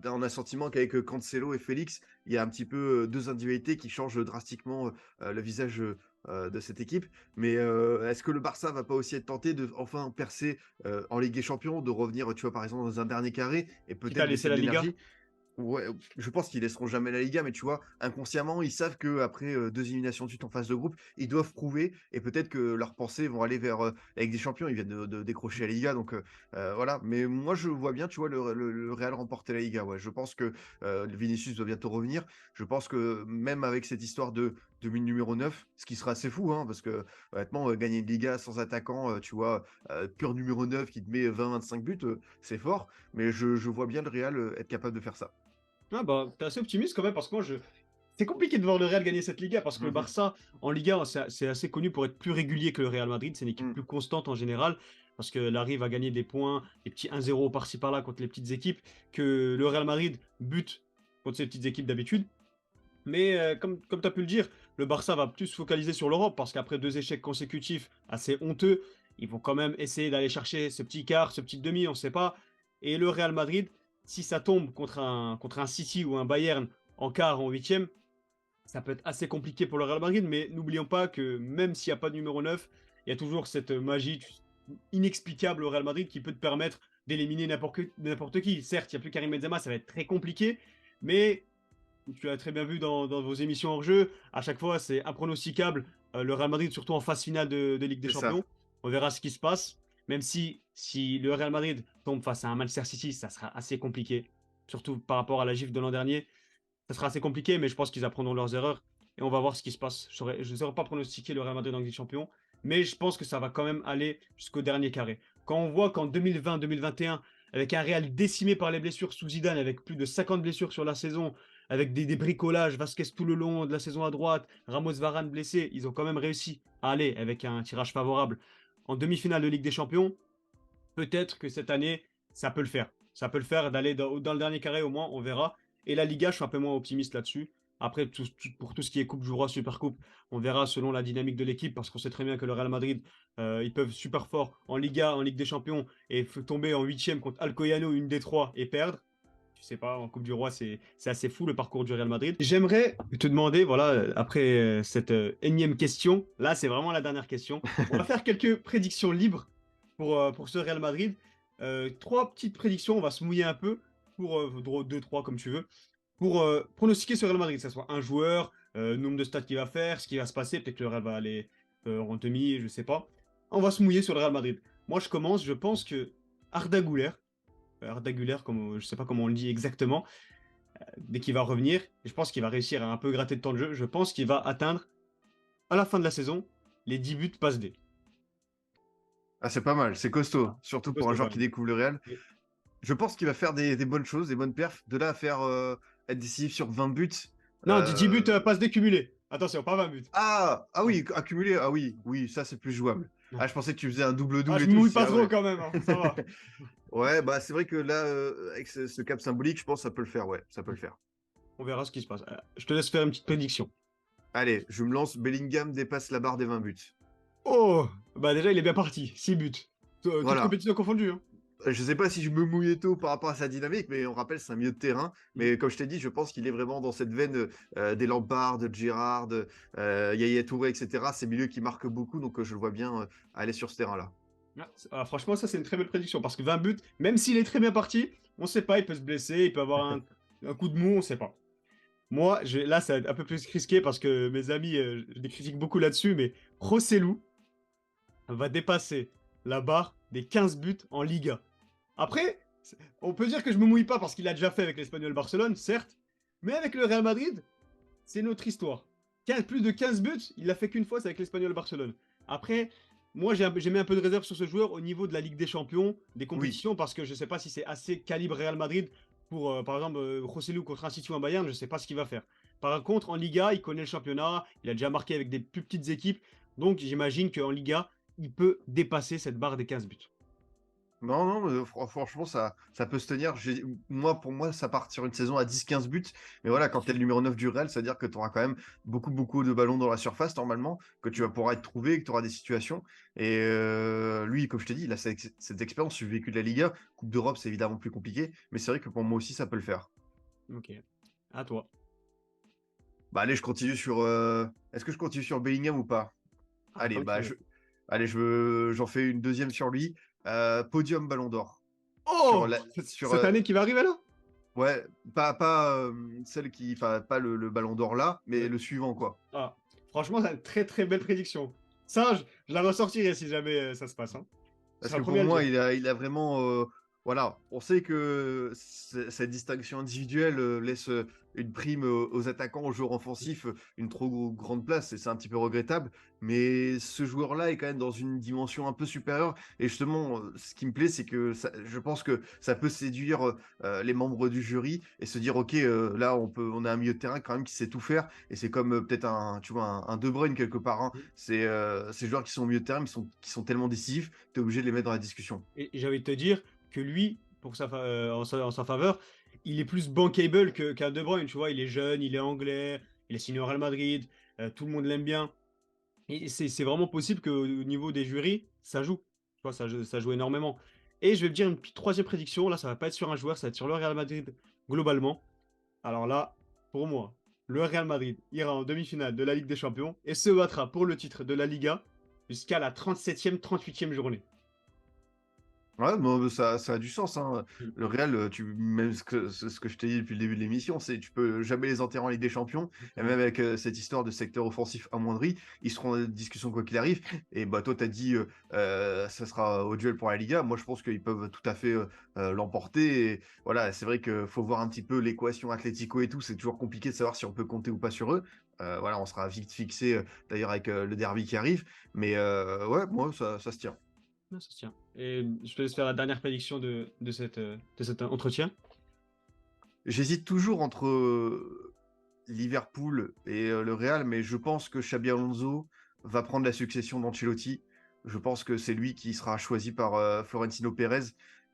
on a le sentiment qu'avec, Cancelo et Félix, il y a un petit peu, 2 individualités qui changent, drastiquement, le visage, de cette équipe. Mais, est-ce que le Barça va pas aussi être tenté de enfin percer, en Ligue des Champions, de revenir, tu vois, par exemple, dans un dernier carré et Quitte à peut-être laisser laisser de la Liga? l'énergie? Ouais, je pense qu'ils laisseront jamais la Liga, mais tu vois, inconsciemment, ils savent qu'après, 2 éliminations de suite en phase de groupe, ils doivent prouver et peut-être que leurs pensées vont aller vers, la Ligue des Champions. Ils viennent de décrocher la Liga, donc voilà. Mais moi, je vois bien, tu vois, le Real remporter la Liga, ouais. Je pense que, Vinicius va bientôt revenir. Je pense que même avec cette histoire de numéro 9, ce qui sera assez fou, hein, parce que honnêtement, gagner une Liga sans attaquant, tu vois, pur numéro 9 qui te met 20-25 buts, c'est fort. Mais je vois bien le Real, être capable de faire ça. Ah bah, t'es assez optimiste quand même parce que moi, c'est compliqué de voir le Real gagner cette Liga parce que le Mmh mh. Barça, en Liga, c'est assez connu pour être plus régulier que le Real Madrid. C'est une équipe Mmh. plus constante en général parce qu'elle arrive à gagner des points, des petits 1-0 par-ci par-là contre les petites équipes, que le Real Madrid bute contre ces petites équipes d'habitude. Mais comme tu as pu le dire, le Barça va plus se focaliser sur l'Europe parce qu'après 2 échecs consécutifs assez honteux, ils vont quand même essayer d'aller chercher ce petit quart, ce petit demi, on ne sait pas. Et le Real Madrid, si ça tombe contre un City ou un Bayern en quart, en huitième, ça peut être assez compliqué pour le Real Madrid. Mais n'oublions pas que même s'il n'y a pas de numéro 9, il y a toujours cette magie inexplicable au Real Madrid qui peut te permettre d'éliminer n'importe qui. Certes, il n'y a plus Karim Benzema, ça va être très compliqué. Mais tu l'as très bien vu dans vos émissions hors jeu. À chaque fois, c'est impronosticable. Le Real Madrid, surtout en phase finale de Ligue des C'est ça. Champions. On verra ce qui se passe. Même si le Real Madrid tombe face à un Manchester City, ça sera assez compliqué. Surtout par rapport à la gifle de l'an dernier. Ça sera assez compliqué, mais je pense qu'ils apprendront leurs erreurs. Et on va voir ce qui se passe. Je ne saurais pas pronostiquer le Real Madrid en Ligue des Champions. Mais je pense que ça va quand même aller jusqu'au dernier carré. Quand on voit qu'en 2020-2021, avec un Real décimé par les blessures sous Zidane, avec plus de 50 blessures sur la saison, avec des bricolages, Vasquez tout le long de la saison à droite, Ramos Varane blessé, ils ont quand même réussi à aller avec un tirage favorable en demi-finale de Ligue des Champions. Peut-être que cette année, ça peut le faire. Ça peut le faire d'aller dans le dernier carré au moins, on verra. Et la Liga, je suis un peu moins optimiste là-dessus. Après, pour tout ce qui est Coupe du Roi, Super Coupe, on verra selon la dynamique de l'équipe, parce qu'on sait très bien que le Real Madrid, ils peuvent super fort en Liga, en Ligue des Champions, et tomber en huitième contre Alcoyano, une des trois, et perdre. Je sais pas, en Coupe du Roi, c'est assez fou le parcours du Real Madrid. J'aimerais te demander, voilà, après cette énième question, là c'est vraiment la dernière question, on va faire quelques prédictions libres pour ce Real Madrid. Trois petites prédictions, on va se mouiller un peu, pour deux, trois comme tu veux, pour pronostiquer ce Real Madrid, que ce soit un joueur, nombre de stats qu'il va faire, ce qui va se passer, peut-être que le Real va aller en demi, je sais pas. On va se mouiller sur le Real Madrid. Moi je commence, je pense que Arda Güler, comme, je sais pas comment on le dit exactement, dès qu'il va revenir, je pense qu'il va réussir à un peu gratter de temps de jeu. Je pense qu'il va atteindre, à la fin de la saison, les 10 buts passe D. Ah, c'est pas mal, c'est costaud, C'est surtout pour un costaud joueur quand qui même. découvre le Real. Et- Je pense qu'il va faire des bonnes choses, des bonnes perfs. De là à faire, être décisif sur 20 buts, Non, 10 buts heu passe D cumulés. Attention, pas 20 buts. ah! Ah Ouais. oui, accumulé, ah oui, oui, ça c'est plus jouable. Ouais. Ah, je pensais que tu faisais un Ah, double-double je et me tout, je me mouille suis dit: pas «Ah trop ouais». quand même, hein, ça va. Ouais, bah, c'est vrai que là, avec ce cap symbolique, je pense que ça peut le faire, ouais, ça peut le faire. On verra ce qui se passe. Je te laisse faire une petite prédiction. Allez, je me lance, Bellingham dépasse la barre des 20 buts. Oh! Bah déjà, il est bien parti. 6 buts. Toutes Voilà. compétitions confondues, hein. Je sais pas si je me mouillais tôt par rapport à sa dynamique, mais on rappelle, c'est un milieu de terrain. Mm. Mais comme je t'ai dit, je pense qu'il est vraiment dans cette veine des Lampard, de Gerrard, Yaya Touré, etc. Ces milieux qui marquent beaucoup, donc je le vois bien aller sur ce terrain-là. Franchement, ça, c'est une très belle prédiction parce que 20 buts, même s'il est très bien parti, on sait pas, il peut se blesser, il peut avoir un coup de mou, on sait pas. Moi, là, c'est un peu plus risqué parce que mes amis, je les critique beaucoup là-dessus, mais Rossellou va dépasser la barre des 15 buts en Liga. Après, on peut dire que je me mouille pas parce qu'il a déjà fait avec l'Espagnol Barcelone, certes, mais avec le Real Madrid, c'est notre histoire. Plus de 15 buts, il l'a fait qu'une fois, c'est avec l'Espagnol Barcelone. Après, moi, j'ai mis un peu de réserve sur ce joueur au niveau de la Ligue des Champions, des Oui. compétitions, parce que je sais pas si c'est assez calibre Real Madrid pour, par exemple, Joselu contre un City ou un Bayern, je sais pas ce qu'il va faire. Par contre, en Liga, il connaît le championnat, il a déjà marqué avec des plus petites équipes, donc j'imagine qu'en Liga, il peut dépasser cette barre des 15 buts. Non, non, mais franchement, ça peut se tenir. Moi, pour moi, ça part sur une saison à 10-15 buts. Mais voilà, quand tu es le numéro 9 du Real, c'est-à-dire que tu auras quand même beaucoup, beaucoup de ballons dans la surface, normalement, que tu vas pouvoir être trouvé, que tu auras des situations. Et lui, comme je t'ai dit, il a cette expérience, j'ai vécu de la Liga. Coupe d'Europe, c'est évidemment plus compliqué. Mais c'est vrai que pour moi aussi, ça peut le faire. Ok, à toi. Bah, allez, je continue sur. Est-ce que je continue sur Bellingham ou pas? Ah, Allez, comme tu veux. allez, j'en fais une deuxième sur lui. Podium Ballon d'Or. Sur Oh! la... sur, Cette année qui va arriver là? Ouais, pas celle qui, enfin, pas le Ballon d'Or là, mais Ouais. le suivant, quoi. Ah, franchement, c'est une très très belle prédiction. Ça, je la ressortirai si jamais ça se passe, hein. Je Parce serai que le premier pour à le moi, dire. il a vraiment, voilà, on sait que cette distinction individuelle laisse une prime aux attaquants, aux joueurs offensifs, une trop grande place, et c'est un petit peu regrettable. Mais ce joueur-là est quand même dans une dimension un peu supérieure. Et justement, ce qui me plaît, c'est que je pense que ça peut séduire les membres du jury et se dire, ok, là, on a un milieu de terrain quand même qui sait tout faire. Et c'est comme peut-être tu vois, un De Bruyne quelque part, hein. C'est ces joueurs qui sont au milieu de terrain, qui sont tellement décisifs, tu es obligé de les mettre dans la discussion. Et j'ai envie de te dire que lui, en sa faveur, il est plus bankable qu'un De Bruyne, tu vois. Il est jeune, il est anglais, il est signé au Real Madrid, tout le monde l'aime bien. Et c'est vraiment possible qu'au niveau des jurys, ça joue. Tu vois, ça joue énormément. Et je vais te dire une troisième prédiction. Là, ça va pas être sur un joueur, ça va être sur le Real Madrid globalement. Alors là, pour moi, le Real Madrid ira en demi-finale de la Ligue des Champions et se battra pour le titre de la Liga jusqu'à la 37e, 38e journée. Ouais, bon, ça a du sens, hein. Mm. Le Real, même ce que je t'ai dit depuis le début de l'émission, c'est tu peux jamais les enterrer en Ligue des Champions. Et même avec cette histoire de secteur offensif amoindri, ils seront en discussion quoi qu'il arrive. Et bah toi, t'as dit ça sera au duel pour la Liga. Moi, je pense qu'ils peuvent tout à fait l'emporter. Et voilà, c'est vrai qu'il faut voir un petit peu l'équation Atlético et tout. C'est toujours compliqué de savoir si on peut compter ou pas sur eux. Voilà, on sera vite fixé d'ailleurs avec le derby qui arrive. Mais ouais, moi, ça se tient. Non, ça se tient. Et je te laisse faire la dernière prédiction de cet entretien. J'hésite toujours entre Liverpool et le Real, mais je pense que Xabi Alonso va prendre la succession d'Ancelotti. Je pense que c'est lui qui sera choisi par Florentino Pérez.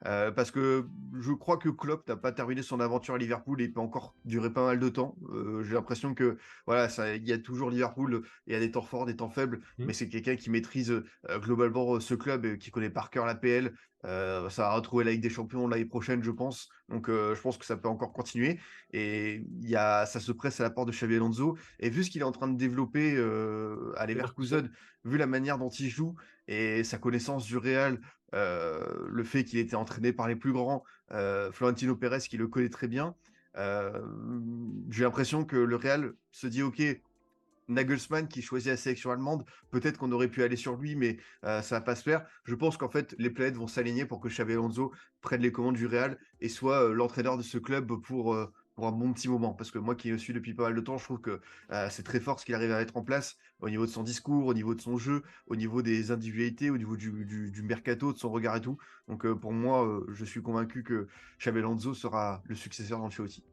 Parce que je crois que Klopp n'a pas terminé son aventure à Liverpool et il peut encore durer pas mal de temps. J'ai l'impression que voilà, il y a toujours Liverpool, il y a des temps forts, des temps faibles, Hmm. mais c'est quelqu'un qui maîtrise globalement ce club, qui connaît par cœur la PL. Ça va retrouver la Ligue des Champions l'année prochaine, je pense. Donc je pense que ça peut encore continuer. Et ça se presse à la porte de Xabi Alonso. Et vu ce qu'il est en train de développer à Leverkusen. Leverkusen, vu la manière dont il joue et sa connaissance du Real, le fait qu'il était entraîné par les plus grands, Florentino Pérez qui le connaît très bien, euh, j'ai l'impression que le Real se dit ok, Nagelsmann qui choisit la sélection allemande, peut-être qu'on aurait pu aller sur lui, mais ça va pas se faire. Je pense qu'en fait, les planètes vont s'aligner pour que Xabi Alonso prenne les commandes du Real et soit l'entraîneur de ce club pour un bon petit moment. Parce que moi qui le suis depuis pas mal de temps, je trouve que c'est très fort ce qu'il arrive à mettre en place au niveau de son discours, au niveau de son jeu, au niveau des individualités, au niveau du mercato, de son regard et tout. Donc pour moi, je suis convaincu que Xabi Alonso sera le successeur d'Ancelotti.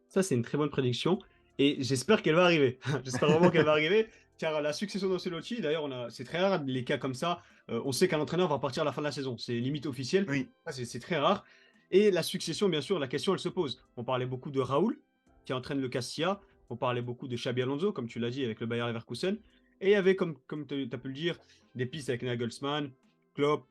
Ça, c'est une très bonne prédiction. Et j'espère qu'elle va arriver. J'espère vraiment qu'elle va arriver. Car la succession d'Ancelotti, d'ailleurs, c'est très rare les cas comme ça. On sait qu'un entraîneur va partir à la fin de la saison. C'est limite officiel. Oui, Ça, c'est très rare. Et la succession, bien sûr, la question, elle se pose. On parlait beaucoup de Raoul, qui entraîne le Castilla. On parlait beaucoup de Xabi Alonso, comme tu l'as dit, avec le Bayer Leverkusen. Et il y avait, comme tu as pu le dire, des pistes avec Nagelsmann, Klopp.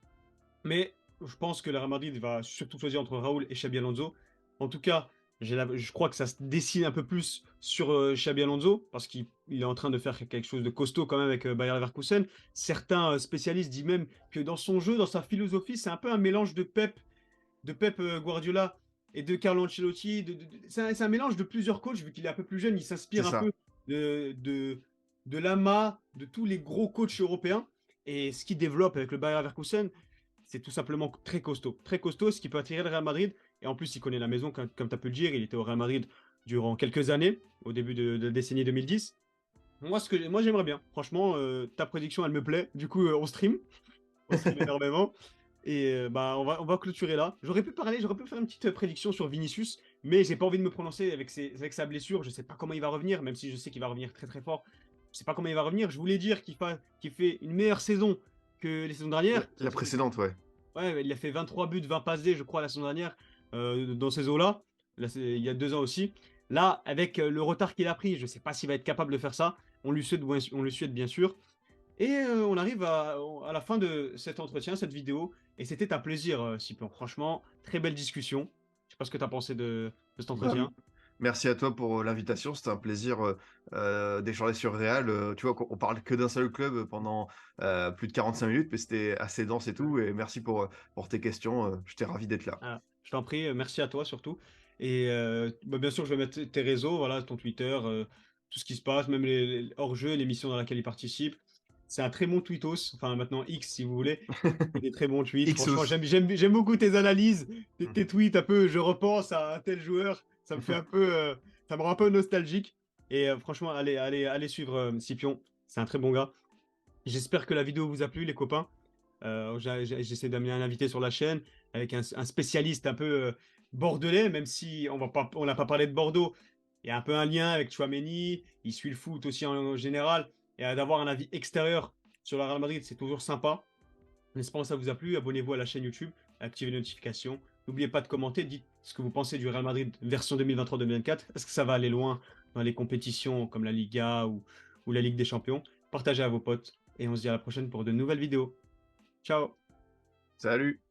Mais je pense que le Real Madrid va surtout choisir entre Raoul et Xabi Alonso. En tout cas, je crois que ça se dessine un peu plus sur Xabi Alonso, parce qu'il est en train de faire quelque chose de costaud quand même avec Bayer Leverkusen. Certains spécialistes disent même que dans son jeu, dans sa philosophie, c'est un peu un mélange de Pep Guardiola et de Carlo Ancelotti. C'est un mélange de plusieurs coachs, vu qu'il est un peu plus jeune, il C'est s'inspire un ça. peu de Lama, de tous les gros coachs européens. Et ce qu'il développe avec le Bayer Leverkusen, c'est tout simplement très costaud. Très costaud, ce qui peut attirer le Real Madrid. Et en plus, il connaît la maison, comme tu as pu le dire. Il était au Real Madrid durant quelques années, au début de la décennie 2010. Moi j'aimerais bien. Franchement, ta prédiction, elle me plaît. Du coup, on stream. On stream énormément. Et bah, on va clôturer là. J'aurais pu faire une petite prédiction sur Vinicius, mais j'ai pas envie de me prononcer avec sa blessure. Je sais pas comment il va revenir, même si je sais qu'il va revenir très très fort. Je sais pas comment il va revenir. Je voulais dire qu'il fait une meilleure saison que les saisons dernières. La précédente, ouais. Ouais, il a fait 23 buts, 20 passes D, je crois, la saison dernière, dans ces eaux-là. Là, il y a 2 ans aussi. Là, avec le retard qu'il a pris, je sais pas s'il va être capable de faire ça. On lui souhaite bien sûr. Et on arrive à la fin de cet entretien, cette vidéo. Et c'était un plaisir, Scipion. Franchement, très belle discussion. Je sais pas ce que tu as pensé de cet Bah, entretien. merci à toi pour l'invitation. C'était un plaisir d'échanger sur Real. Tu vois, on parle que d'un seul club pendant plus de 45 minutes, mais c'était assez dense et tout. Et merci pour tes questions. J'étais ravi d'être là. Ah, je t'en prie, merci à toi surtout. Et bah, bien sûr, je vais mettre tes réseaux, voilà, ton Twitter, tout ce qui se passe, même les hors-jeu, l'émission dans laquelle il participe. C'est un très bon tweetos, enfin maintenant X si vous voulez. Il est très bon tweet. Franchement, Ixos. j'aime beaucoup tes analyses, tes tweets un peu. Je repense à un tel joueur. Ça me fait un peu, ça me rend un peu nostalgique. Et franchement, allez suivre Scipion. C'est un très bon gars. J'espère que la vidéo vous a plu, les copains. J'essaie d'amener un invité sur la chaîne avec un spécialiste un peu bordelais, même si on n'a pas parlé de Bordeaux. Il y a un peu un lien avec Chouameni. Il suit le foot aussi en général. Et d'avoir un avis extérieur sur le Real Madrid, c'est toujours sympa. En espérant que ça vous a plu, abonnez-vous à la chaîne YouTube, activez les notifications. N'oubliez pas de commenter, dites ce que vous pensez du Real Madrid version 2023-2024. Est-ce que ça va aller loin dans les compétitions comme la Liga ou la Ligue des Champions? Partagez à vos potes et on se dit à la prochaine pour de nouvelles vidéos. Ciao! Salut.